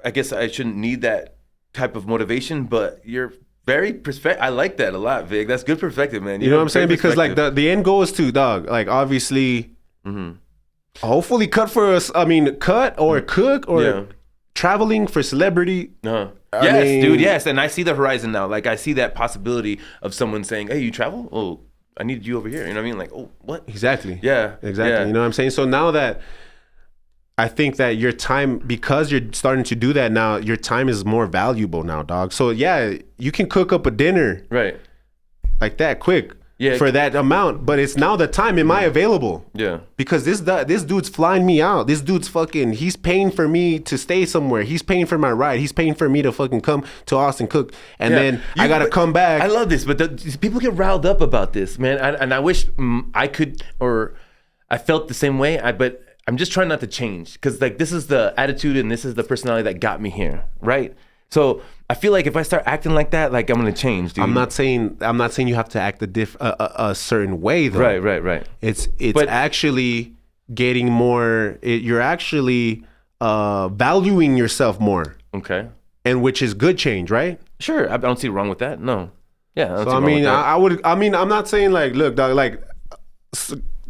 I guess I shouldn't need that type of motivation, but you're very perspective. I like that a lot, Vic. That's good perspective, man. You know what I'm saying? Because like the end goal is to, dog, like obviously, hopefully cut for us. I mean, cut or cook or traveling for celebrity. Yes, dude. Yes, and I see the horizon now. Like I see that possibility of someone saying, "Hey, you travel? Oh, I need you over here." You know what I mean? Like, oh, what? Exactly. Yeah. Exactly. Yeah. You know what I'm saying? So now that I think that your time, because you're starting to do that now, your time is more valuable now, dog. So yeah, you can cook up a dinner. Right. like that quick. Yeah. For that amount, but it's now the time. Am I available? Yeah. Because this dude's flying me out. This dude's fucking. He's paying for me to stay somewhere. He's paying for my ride. He's paying for me to fucking come to Austin cook, and then I gotta come back. I love this, but people get riled up about this, man. And I wish I could, or I felt the same way. But I'm just trying not to change, because like this is the attitude and this is the personality that got me here, right? So I feel like if I start acting like that, like I'm gonna change, dude. I'm not saying you have to act a certain way though. Right. It's actually getting more. You're actually valuing yourself more. Okay. And which is good change, right? Sure. I don't see wrong with that. No. Yeah. So I'm not saying like, look, dog, like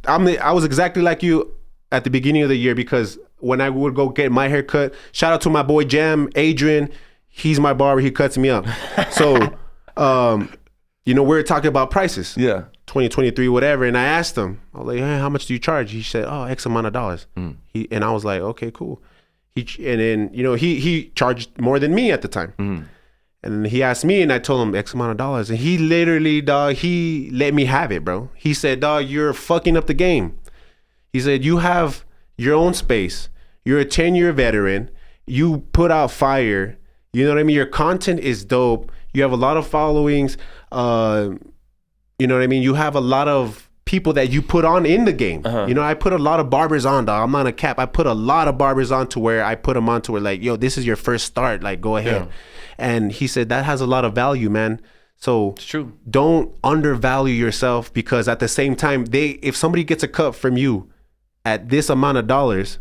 I was exactly like you at the beginning of the year, because when I would go get my hair cut, shout out to my boy Jam, Adrian. He's my barber. He cuts me up. So, we're talking about prices. Yeah. 2023, whatever. And I asked him, I was like, hey, how much do you charge? He said, oh, X amount of dollars. And I was like, okay, cool. He charged more than me at the time. And he asked me, and I told him X amount of dollars. And he literally, dog, he let me have it, bro. He said, dog, you're fucking up the game. He said, you have your own space. You're a 10-year veteran. You put out fire. You know what I mean? Your content is dope. You have a lot of followings. You know what I mean? You have a lot of people that you put on in the game. You know, I put a lot of barbers on, dog. I'm not a cap. I put a lot of barbers on to where I put them on to where like, yo, this is your first start. Like, go ahead. Yeah. And he said that has a lot of value, man. So it's true. Don't undervalue yourself, because at the same time, if somebody gets a cut from you at this amount of dollars,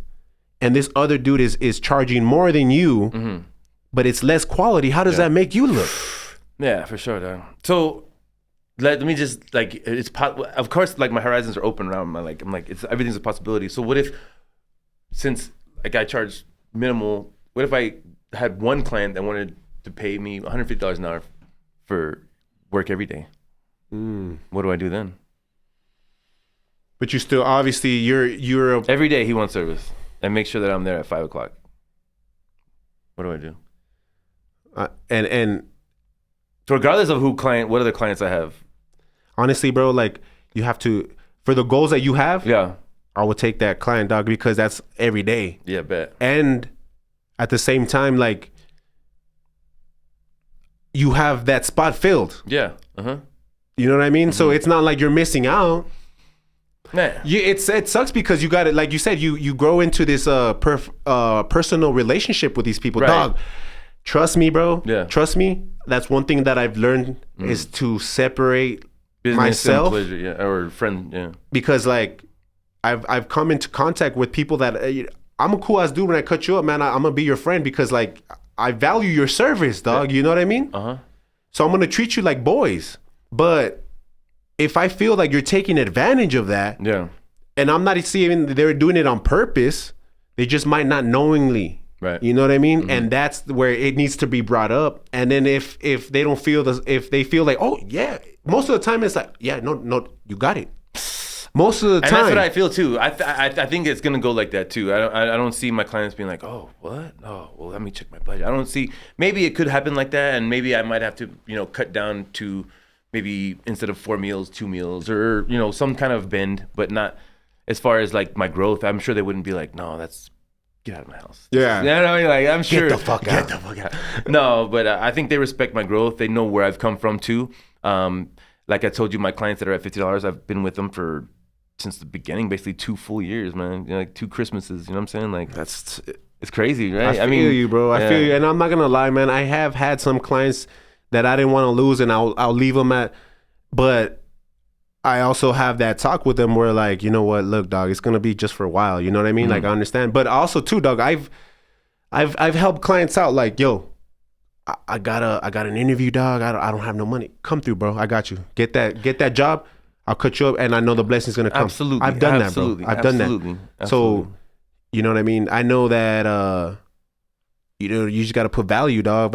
and this other dude is charging more than you, but it's less quality, how does that make you look? Yeah, for sure, dog. So let me just like, of course, like my horizons are open around my, like, I'm like, everything's a possibility. So what if, since like I charge minimal, what if I had one client that wanted to pay me $150 an hour for work every day? What do I do then? But you still, obviously, you're every day he wants service, and make sure that I'm there at 5 o'clock. What do I do? And so regardless of what other clients I have, honestly, bro, like you have to, for the goals that you have. Yeah, I will take that client, dog, because that's every day. Yeah, bet. And at the same time, like you have that spot filled. Yeah. You know what I mean? So it's not like you're missing out. Nah. It sucks because you got it. Like you said, you grow into this personal relationship with these people, dog. Trust me, bro. Yeah. Trust me. That's one thing that I've learned is to separate business myself and pleasure, or friend. Yeah. Because like I've come into contact with people that I'm a cool ass dude. When I cut you up, man, I'm gonna be your friend because like I value your service, dog. You know what I mean? So I'm gonna treat you like boys. But if I feel like you're taking advantage of that, and I'm not seeing they're doing it on purpose, they just might not knowingly. Right. You know what I mean? And that's where it needs to be brought up. And then if they don't feel if they feel like, oh yeah, most of the time it's like, yeah, no, you got it. Most of the time. And that's what I feel too. I think it's gonna go like that too. I don't see my clients being like, oh, what? Oh, well, let me check my budget. I don't see. Maybe it could happen like that, and maybe I might have to, cut down to maybe instead of 4 meals, 2 meals, or some kind of bend, but not as far as like my growth. I'm sure they wouldn't be like, no, that's. Get out of my house. Yeah. You know what I mean? Like, I'm sure. Get the fuck out. No, but I think they respect my growth. They know where I've come from too. Like I told you, my clients that are at $50, I've been with them since the beginning, basically 2 full years, man. Like 2 Christmases. You know what I'm saying? Like it's crazy, right? I feel you, bro. I feel you, and I'm not gonna lie, man. I have had some clients that I didn't want to lose, and I'll leave them at, but. I also have that talk with them where like, you know what, look, dog, it's gonna be just for a while. You know what I mean? Like I understand, but also too, dog, I've helped clients out. Like, yo, I got an interview, dog. I don't have no money. Come through, bro. I got you. Get that job. I'll cut you up, and I know the blessing's gonna come. Absolutely, I've done that, bro. I've done that. So, you know what I mean? I know that you just gotta put value, dog.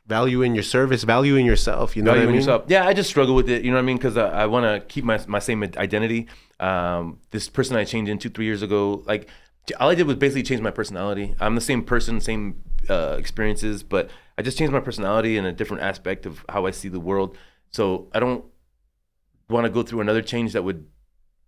Value in your service, value in yourself. You know what I mean? Yourself. Yeah, I just struggle with it. You know what I mean? Because I want to keep my same identity. This person I changed into 3 years ago, like all I did was basically change my personality. I'm the same person, same experiences, but I just changed my personality in a different aspect of how I see the world. So I don't want to go through another change that would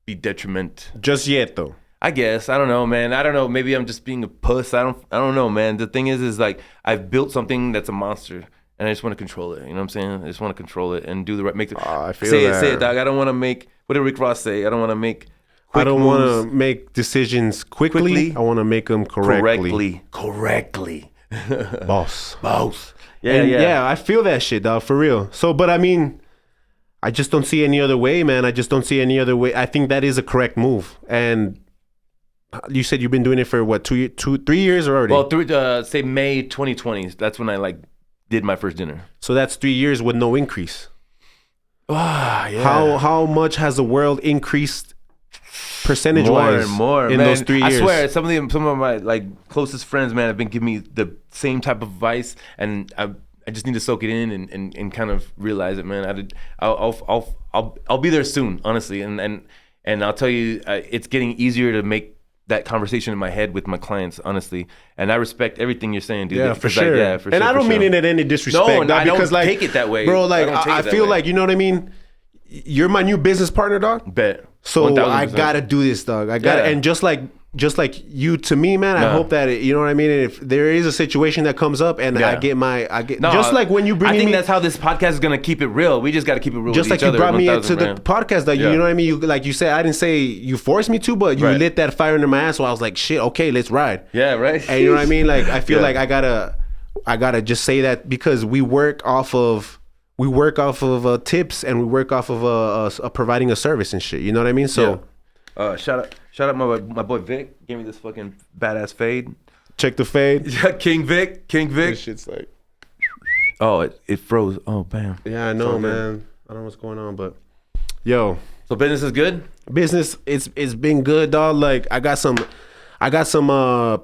be detriment. Just yet, though. I guess. I don't know, man. I don't know. Maybe I'm just being a puss. I don't know, man. The thing is like I've built something that's a monster and I just want to control it. You know what I'm saying? I just want to control it and do the right, I feel say that. it, dog. I don't want to make, what did Rick Ross say? I don't want to make I don't want to make decisions quickly. I want to make them correctly. Boss. Yeah, I feel that shit, dog, for real. So, but I mean, I just don't see any other way, man. I just don't see any other way. I think that is a correct move. And you said you've been doing it for what, 3 years already? Well, say May 2020. That's when I like did my first dinner. So that's 3 years with no increase. Yeah. How much has the world increased percentage wise more in man. those 3 years? I swear, some of my like closest friends, man, have been giving me the same type of advice, and I just need to soak it in and kind of realize it, man. I'll be there soon, honestly, and I'll tell you, it's getting easier to make that conversation in my head with my clients, honestly, and I respect everything you're saying, dude. Yeah, for sure. And I don't mean it in any disrespect. No, dog, I don't because, like, take it that way, bro. Like, I feel like, you know what I mean. You're my new business partner, dog. Bet. So 1000%. I gotta do this, dog. I gotta, and just like you to me, man. I hope that you know what I mean. And if there is a situation that comes up, and I get just like when you bring. I think that's how this podcast is gonna keep it real. We just gotta keep it real. Just with like each you brought other, me into the podcast, that you know what I mean. You like you said, I didn't say you forced me to, but you lit that fire under my ass. So I was like, shit, okay, let's ride. Yeah, right. And you know what I mean. Like I feel like I gotta just say that because we work off of tips, and we work off of providing a service and shit. You know what I mean? So, shout out my boy Vic. Gave me this fucking badass fade. Check the fade. Yeah, King Vic. This shit's like, oh, it froze. Oh, bam. Yeah, I know, man. I don't know what's going on, but yo. So business is good. Business, it's been good, dog. Like I got some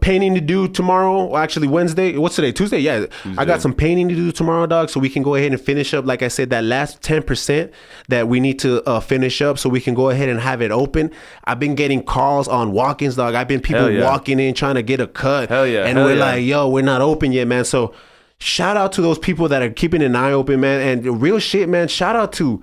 painting to do tomorrow. Well, actually, Wednesday. What's today? Tuesday? Yeah. Tuesday. I got some painting to do tomorrow, dog. So we can go ahead and finish up, like I said, that last 10% that we need to finish up so we can go ahead and have it open. I've been getting calls on walk-ins, dog. I've been people walking in trying to get a cut. Hell yeah. And we're like, yo, we're not open yet, man. So shout out to those people that are keeping an eye open, man. And real shit, man. Shout out to,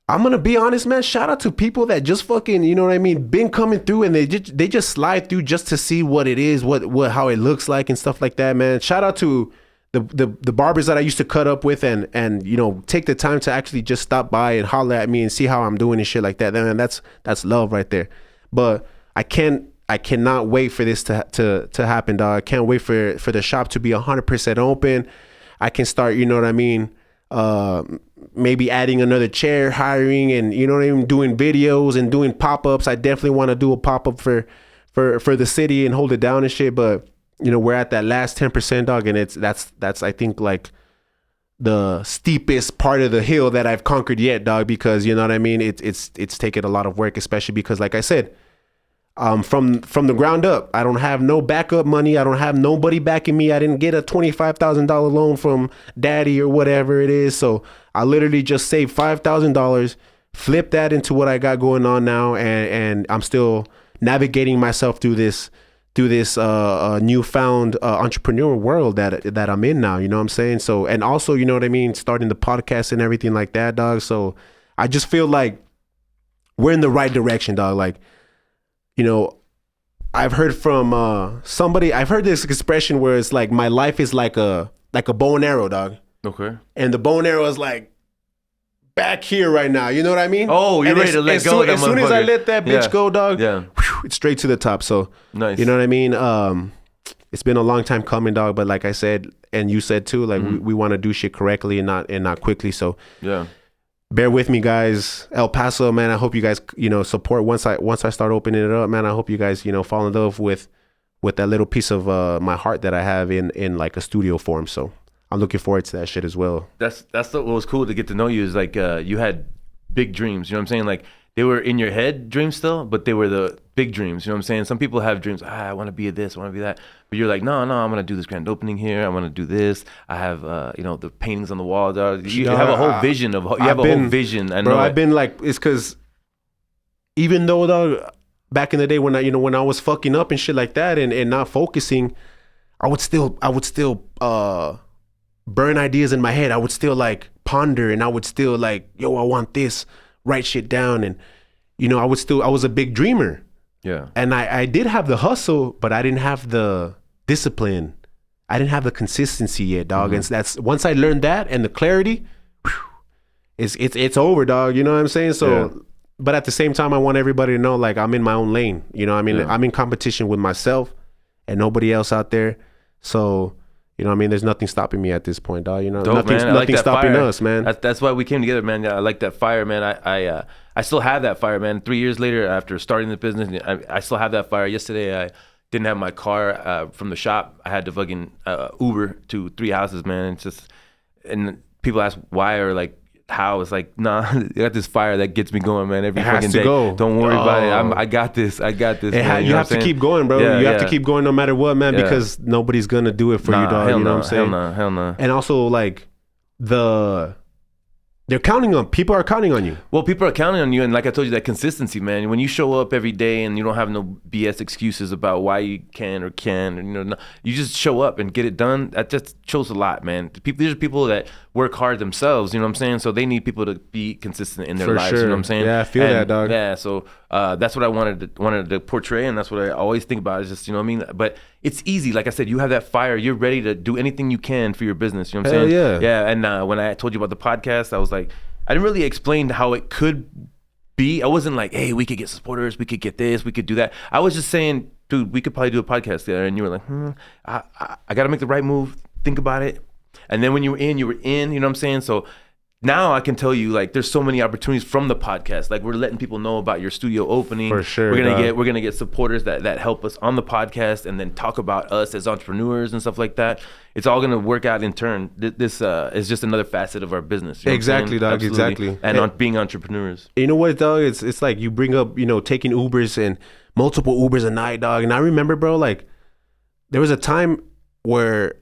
I'm gonna be honest, man. Shout out to people that just fucking, you know what I mean, been coming through, and they just slide through just to see what it is, what how it looks like and stuff like that, man. Shout out to the barbers that I used to cut up with, and you know, take the time to actually just stop by and holler at me and see how I'm doing and shit like that. Man, that's love right there. But I cannot wait for this to happen, dog. I can't wait for the shop to be 100% open. I can start, you know what I mean, maybe adding another chair, hiring, and you know what I mean, doing videos and doing pop-ups. I definitely want to do a pop-up for the city and hold it down and shit. But you know, we're at that last 10%, dog, and that's I think like the steepest part of the hill that I've conquered yet, dog, because you know what I mean, it's taken a lot of work, especially because, like I said, from the ground up, I don't have no backup money. I don't have nobody backing me. I didn't get a $25,000 loan from daddy or whatever it is. So I literally just saved $5,000, flipped that into what I got going on now, and I'm still navigating myself through this newfound entrepreneur world that I'm in now. You know what I'm saying? So, and also, you know what I mean, starting the podcast and everything like that, dog. So I just feel like we're in the right direction, dog. Like, you know, I've heard from somebody, I've heard this expression where it's like, my life is like a bow and arrow, dog. Okay. And the bow and arrow is like back here right now. You know what I mean? Oh, you're ready to let go of that as soon as I let that bitch go, dog, whew, it's straight to the top. So, nice. You know what I mean? It's been a long time coming, dog. But like I said, and you said too, like we want to do shit correctly and not quickly. So yeah. Bear with me, guys. El Paso, man. I hope you guys, you know, support once I start opening it up, man. I hope you guys, you know, fall in love with that little piece of my heart that I have in like a studio form. So I'm looking forward to that shit as well. That's what was cool to get to know you is like you had big dreams. You know what I'm saying? Like they were in your head dreams still, but they were the big dreams. You know what I'm saying? Some people have dreams. I want to be this, I want to be that. But you're like, no, I'm going to do this grand opening here. I want to do this. I have, you know, the paintings on the wall. You have a whole vision of, you have a whole vision. I know. Bro, I've been like, it's because even though, dog, back in the day when I was fucking up and shit like that and not focusing, I would still burn ideas in my head. I would still like ponder, and I would still like, yo, I want this, write shit down. And, you know, I was a big dreamer. Yeah. And I did have the hustle, but I didn't have the discipline. I didn't have the consistency yet, dog. And that's, once I learned that and the clarity, whew, it's over, dog. You know what I'm saying? So, but at the same time, I want everybody to know, like, I'm in my own lane. You know, I mean, I'm in competition with myself and nobody else out there. So, you know what I mean? There's nothing stopping me at this point, dog. You know, Dope, nothing like stopping fire. us, man. That's why we came together, man. Yeah, I like that fire, man. I still have that fire, man. 3 years later, after starting the business, I still have that fire. Yesterday, I didn't have my car from the shop. I had to fucking Uber to 3 houses, man. It's just, and people ask why or like how. It's like, nah, I got this fire that gets me going, man. Every fucking day. Go. Don't worry about it. I got this. Man. You have to keep going, bro. You have to keep going no matter what, man, because nobody's gonna do it for you, dog. You know what I'm saying? Hell no. And also, like, people are counting on you. Well, people are counting on you, and like I told you, that consistency, man. When you show up every day and you don't have no BS excuses about why you can or can't, you know, you just show up and get it done. That just shows a lot, man. These are people that work hard themselves, you know what I'm saying? So they need people to be consistent in their lives, you know what I'm saying? Yeah, I feel that, dog. Yeah, so that's what I wanted to portray, and that's what I always think about. Is just, you know what I mean? But it's easy. Like I said, you have that fire. You're ready to do anything you can for your business. You know what I'm saying? Yeah. And when I told you about the podcast, I was like, I didn't really explain how it could be. I wasn't like, hey, we could get supporters, we could get this, we could do that. I was just saying, dude, we could probably do a podcast together. And you were like, I got to make the right move. Think about it. And then when you were in, you know what I'm saying? So now I can tell you, like, there's so many opportunities from the podcast. Like, we're letting people know about your studio opening. For sure. We're gonna get supporters that help us on the podcast and then talk about us as entrepreneurs and stuff like that. It's all gonna work out in turn. This is just another facet of our business. You know exactly, dog. Absolutely. Exactly. And on being entrepreneurs. You know what, dog? It's like you bring up, you know, taking Ubers and multiple Ubers a night, dog. And I remember, bro, like, there was a time where,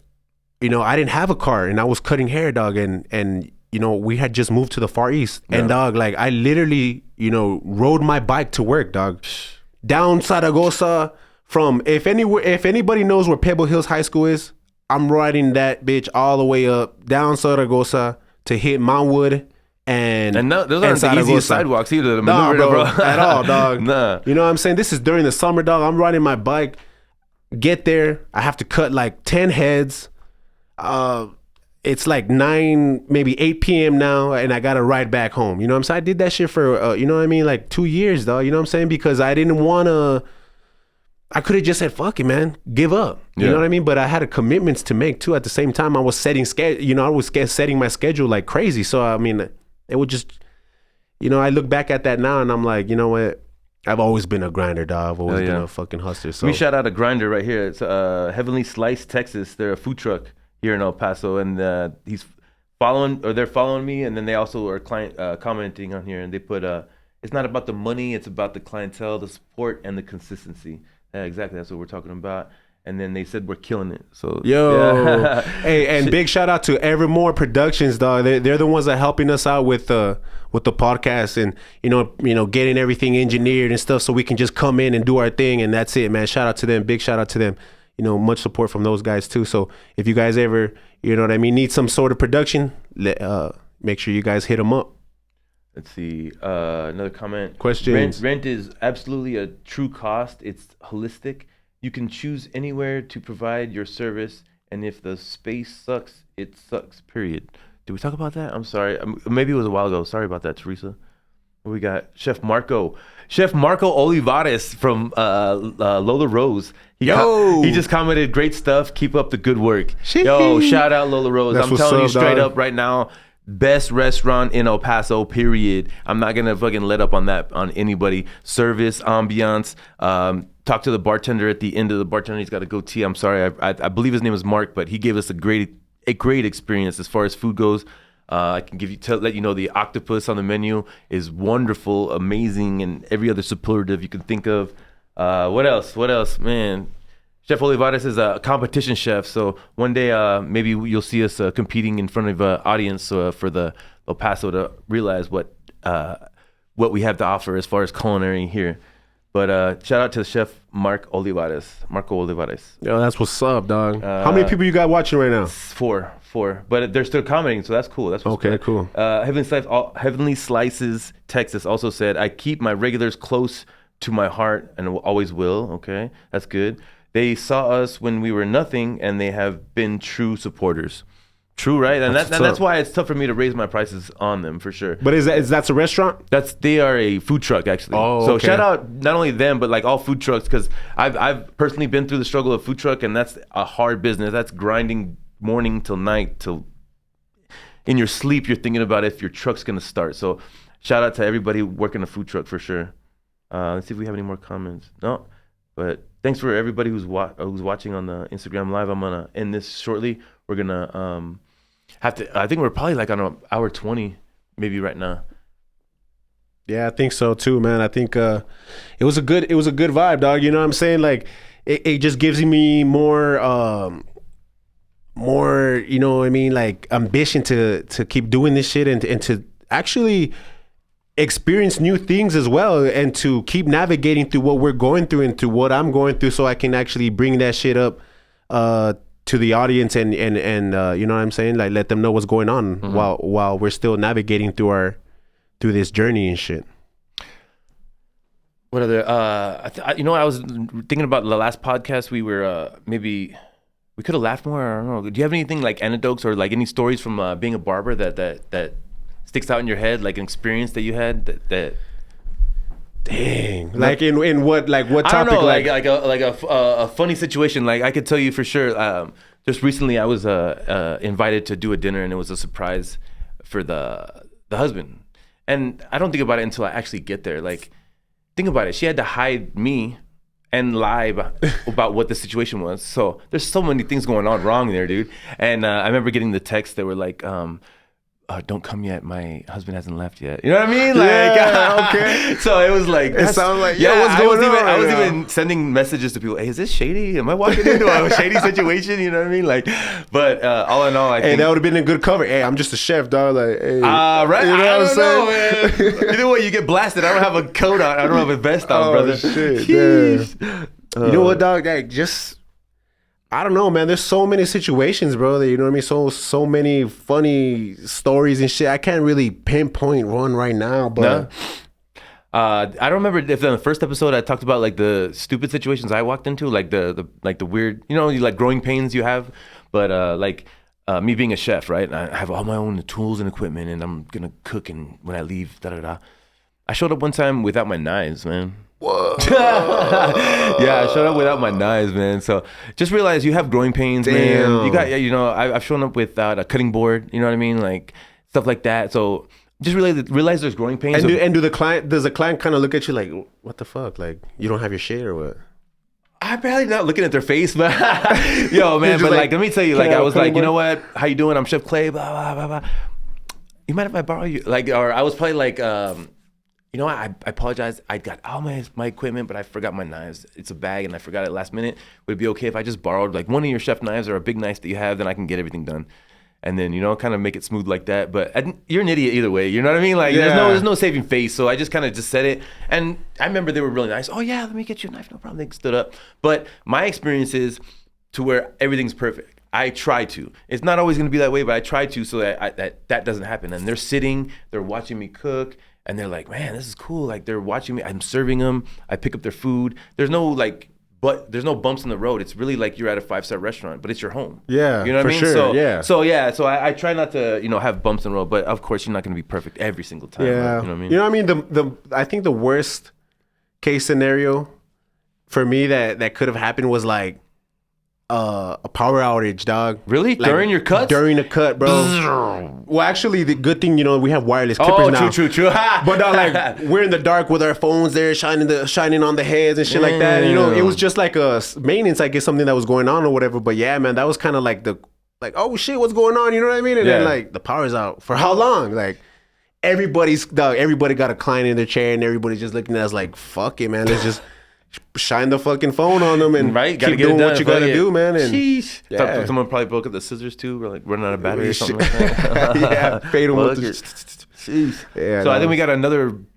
you know, I didn't have a car and I was cutting hair, dog, and you know, we had just moved to the Far East. Yeah. And, dog, like, I literally, you know, rode my bike to work, dog. Down Zaragoza from, if anybody knows where Pebble Hills High School is, I'm riding that bitch all the way up, down Zaragoza to hit Mountwood and those aren't the easiest sidewalks either. Nah, bro, at all, dog. Nah. You know what I'm saying? This is during the summer, dog. I'm riding my bike, get there. I have to cut like 10 heads. It's like 9, maybe 8 p.m. now, and I got to ride back home. You know what I'm saying? I did that shit for, you know what I mean? Like 2 years, dog. You know what I'm saying? Because I didn't want to, I could have just said, fuck it, man. Give up. You know what I mean? But I had commitments to make too. At the same time, I was setting setting my schedule like crazy. So, I mean, it would just, you know, I look back at that now and I'm like, you know what? I've always been a grinder, dog. I've always been a fucking hustler. So we shout out a grinder right here. It's Heavenly Slice, Texas. They're a food truck here in El Paso, and they're following me, and then they also are commenting on here, and they put it's not about the money, it's about the clientele, the support, and the consistency. Yeah, exactly, that's what we're talking about. And then they said we're killing it. So hey, and big shout out to Evermore Productions, dog. They're the ones that are helping us out with the podcast, and you know getting everything engineered and stuff, so we can just come in and do our thing, and that's it, man. Shout out to them, big shout out to them. You know, much support from those guys too. So if you guys ever, you know what I mean, need some sort of production, make sure you guys hit them up. Let's see. Another comment. Questions. Rent is absolutely a true cost. It's holistic. You can choose anywhere to provide your service, and if the space sucks, it sucks. Period. Did we talk about that? I'm sorry. Maybe it was a while ago. Sorry about that, Teresa. We got Chef Marco Olivares from Lola Rose. He just commented, great stuff. Keep up the good work. Yo, shout out Lola Rose. I'm telling you straight up right now, best restaurant in El Paso, period. I'm not going to fucking let up on that, on anybody. Service, ambiance. Talk to the bartender at the end of the bartender. He's got a goatee. I'm sorry. I believe his name is Mark, but he gave us a great experience as far as food goes. I can let you know the octopus on the menu is wonderful, amazing, and every other superlative you can think of. What else, man? Chef Olivares is a competition chef, so one day maybe you'll see us competing in front of an audience for the El Paso to realize what we have to offer as far as culinary here. But shout out to Chef Marco Olivares. Yo, that's what's up, dog. How many people you got watching right now? Four. But they're still commenting, so that's cool. That's what's Okay, good. cool. Heavenly Slices Texas also said, I keep my regulars close to my heart and always will. Okay, that's good. They saw us when we were nothing, and they have been true supporters. True, right? And that's why it's tough for me to raise my prices on them, for sure. But that's a restaurant? They are a food truck, actually. Oh, so okay. shout out not only them, but like all food trucks, because I've personally been through the struggle of food truck, and that's a hard business. That's grinding morning till night, till in your sleep you're thinking about if your truck's gonna start. So shout out to everybody working a food truck, for sure. Let's see if we have any more comments. No, but thanks for everybody who's watching on the Instagram live. I'm gonna end this shortly. We're gonna I think we're probably like on an hour 20 maybe right now. Yeah, I think so too, man. I think it was a good vibe, dog. You know what I'm saying? Like it just gives me more, you know what I mean, like ambition to keep doing this shit and to actually experience new things as well, and to keep navigating through what we're going through and through what I'm going through, so I can actually bring that shit up to the audience and you know what I'm saying, like let them know what's going on while we're still navigating through this journey and shit. What other I was thinking about the last podcast. We were maybe we could have laughed more. I don't know. Do you have anything like anecdotes or like any stories from being a barber that sticks out in your head, like an experience that you had that dang, like in what topic? I don't know, like a funny situation. Like I could tell you for sure. Just recently, I was invited to do a dinner, and it was a surprise for the husband. And I don't think about it until I actually get there. Like, think about it. She had to hide me and lie about what the situation was. So there's so many things going on wrong there, dude. And I remember getting the text that were like, don't come yet. My husband hasn't left yet. You know what I mean? Like, yeah, okay. So it was like, it sounds like, what's going on? I was even sending messages to people. Hey, is this shady? Am I walking into a shady situation? You know what I mean? Like, but all in all, I think that would have been a good cover. Hey, I'm just a chef, dog. Like, hey, right? You know I what don't I'm know, man. Either way, you get blasted. I don't have a coat on. I don't have a vest on, brother. Shit, you know what, dog? Like, just. I don't know, man. There's so many situations, bro. That, you know what I mean? So many funny stories and shit. I can't really pinpoint one right now, but no. I don't remember if in the first episode I talked about like the stupid situations I walked into, like the weird, you know, like growing pains you have. But me being a chef, right? I have all my own tools and equipment, and I'm gonna cook. And when I leave, I showed up one time without my knives, man. Whoa. Yeah, I showed up without my knives, man. So just realize you have growing pains, man. You got, I've shown up without a cutting board. You know what I mean, like stuff like that. So just realize there's growing pains. And does the client kind of look at you like, what the fuck? Like, you don't have your shit or what? I'm barely not looking at their face, but yo, man. But like, let me tell you, like, I was like, you know what? How you doing? I'm Chef Clay. Blah blah blah blah. You mind if I borrow you? Like, or I was probably like. You know what? I apologize. I got all my equipment, but I forgot my knives. It's a bag, and I forgot it last minute. Would it be okay if I just borrowed like one of your chef knives or a big knife that you have? Then I can get everything done, and then kind of make it smooth like that. But you're an idiot either way. You know what I mean? Like there's no saving face. So I just kind of just said it, and I remember they were really nice. Oh yeah, let me get you a knife. No problem. They stood up. But my experience is to where everything's perfect. I try to. It's not always going to be that way, but I try to so that that doesn't happen. And they're watching me cook. And they're like, man, this is cool. Like they're watching me. I'm serving them. I pick up their food. There's no there's no bumps in the road. It's really like you're at a 5-star restaurant, but it's your home. Yeah, you know what I mean. Sure, So I try not to have bumps in the road, but of course you're not going to be perfect every single time. Yeah, right? You know what I mean. You know what I mean. I think the worst case scenario for me that could have happened was like a power outage, dog. Really? Like, during your cuts? During the cut, bro. Well, actually, the good thing, we have wireless clippers now. True. But like, we're in the dark with our phones there, shining on the heads and shit like that. It was just like a maintenance, I guess, something that was going on or whatever. But yeah, man, that was kind of like oh shit, what's going on? You know what I mean? And then like the power's out for how long? Like everybody got a client in their chair and everybody's just looking at us like, fuck it, man. Let's just shine the fucking phone on them and Right, keep doing what you gotta do, man. And sheesh. yeah. Someone probably broke up the scissors too. We're like running out of battery or something like that. yeah, fade them with So I think we got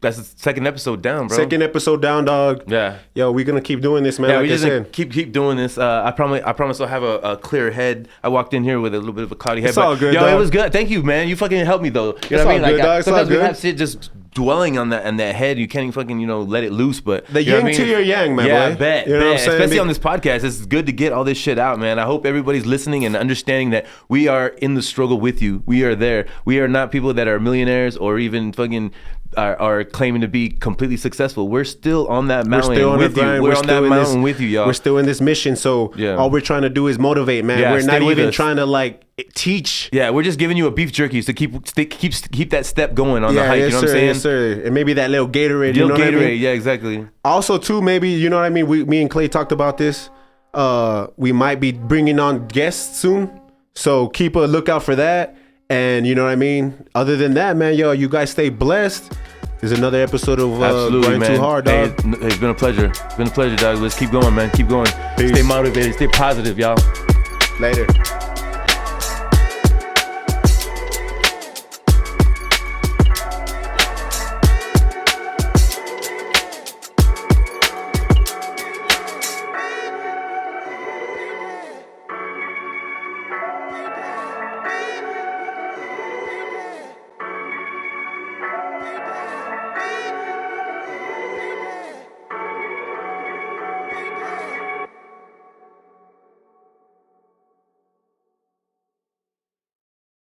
that's the second episode down, bro. Second episode down, dog. Yeah. Yo, we're gonna keep doing this, man. Yeah, like we I just said. keep doing this. I promise I'll have a clear head. I walked in here with a little bit of a cloudy head. It's all good, yo, dog. it was good. Thank you, man. You fucking helped me though. You know It's what I mean? all good, dog. It's all sometimes we good. have shit just dwelling on that head. You can't even fucking let it loose. But The you know yin what I to mean? your yang, man. Yeah, boy. bet. You know what I'm saying? Especially on this podcast, it's good to get all this shit out, man. I hope everybody's listening and understanding that we are in the struggle with you. We are there. We are not people that are millionaires or even fucking are claiming to be completely successful. We're still on that mountain with you. We're on that mountain with you, y'all. We're still in this mission. So all we're trying to do is motivate, man. Yeah, we're not stay with even us. trying to like teach. Yeah, we're just giving you a beef jerky to keep that step going on the hike. Yes, You know sir, what I'm saying? yes, sir. And maybe that little Gatorade. Little you know Gatorade, what I mean? yeah, exactly. Also, too, maybe, you know what I mean? Me and Clay talked about this. We might be bringing on guests soon. So keep a lookout for that. And you know what I mean? Other than that, man, yo, you guys stay blessed. There's another episode of Absolutely, man. Grind2hard, dog. Hey, it's been a pleasure. It's been a pleasure, dog. Let's keep going, man. Keep going. Peace. Stay motivated. Stay positive, y'all. Later.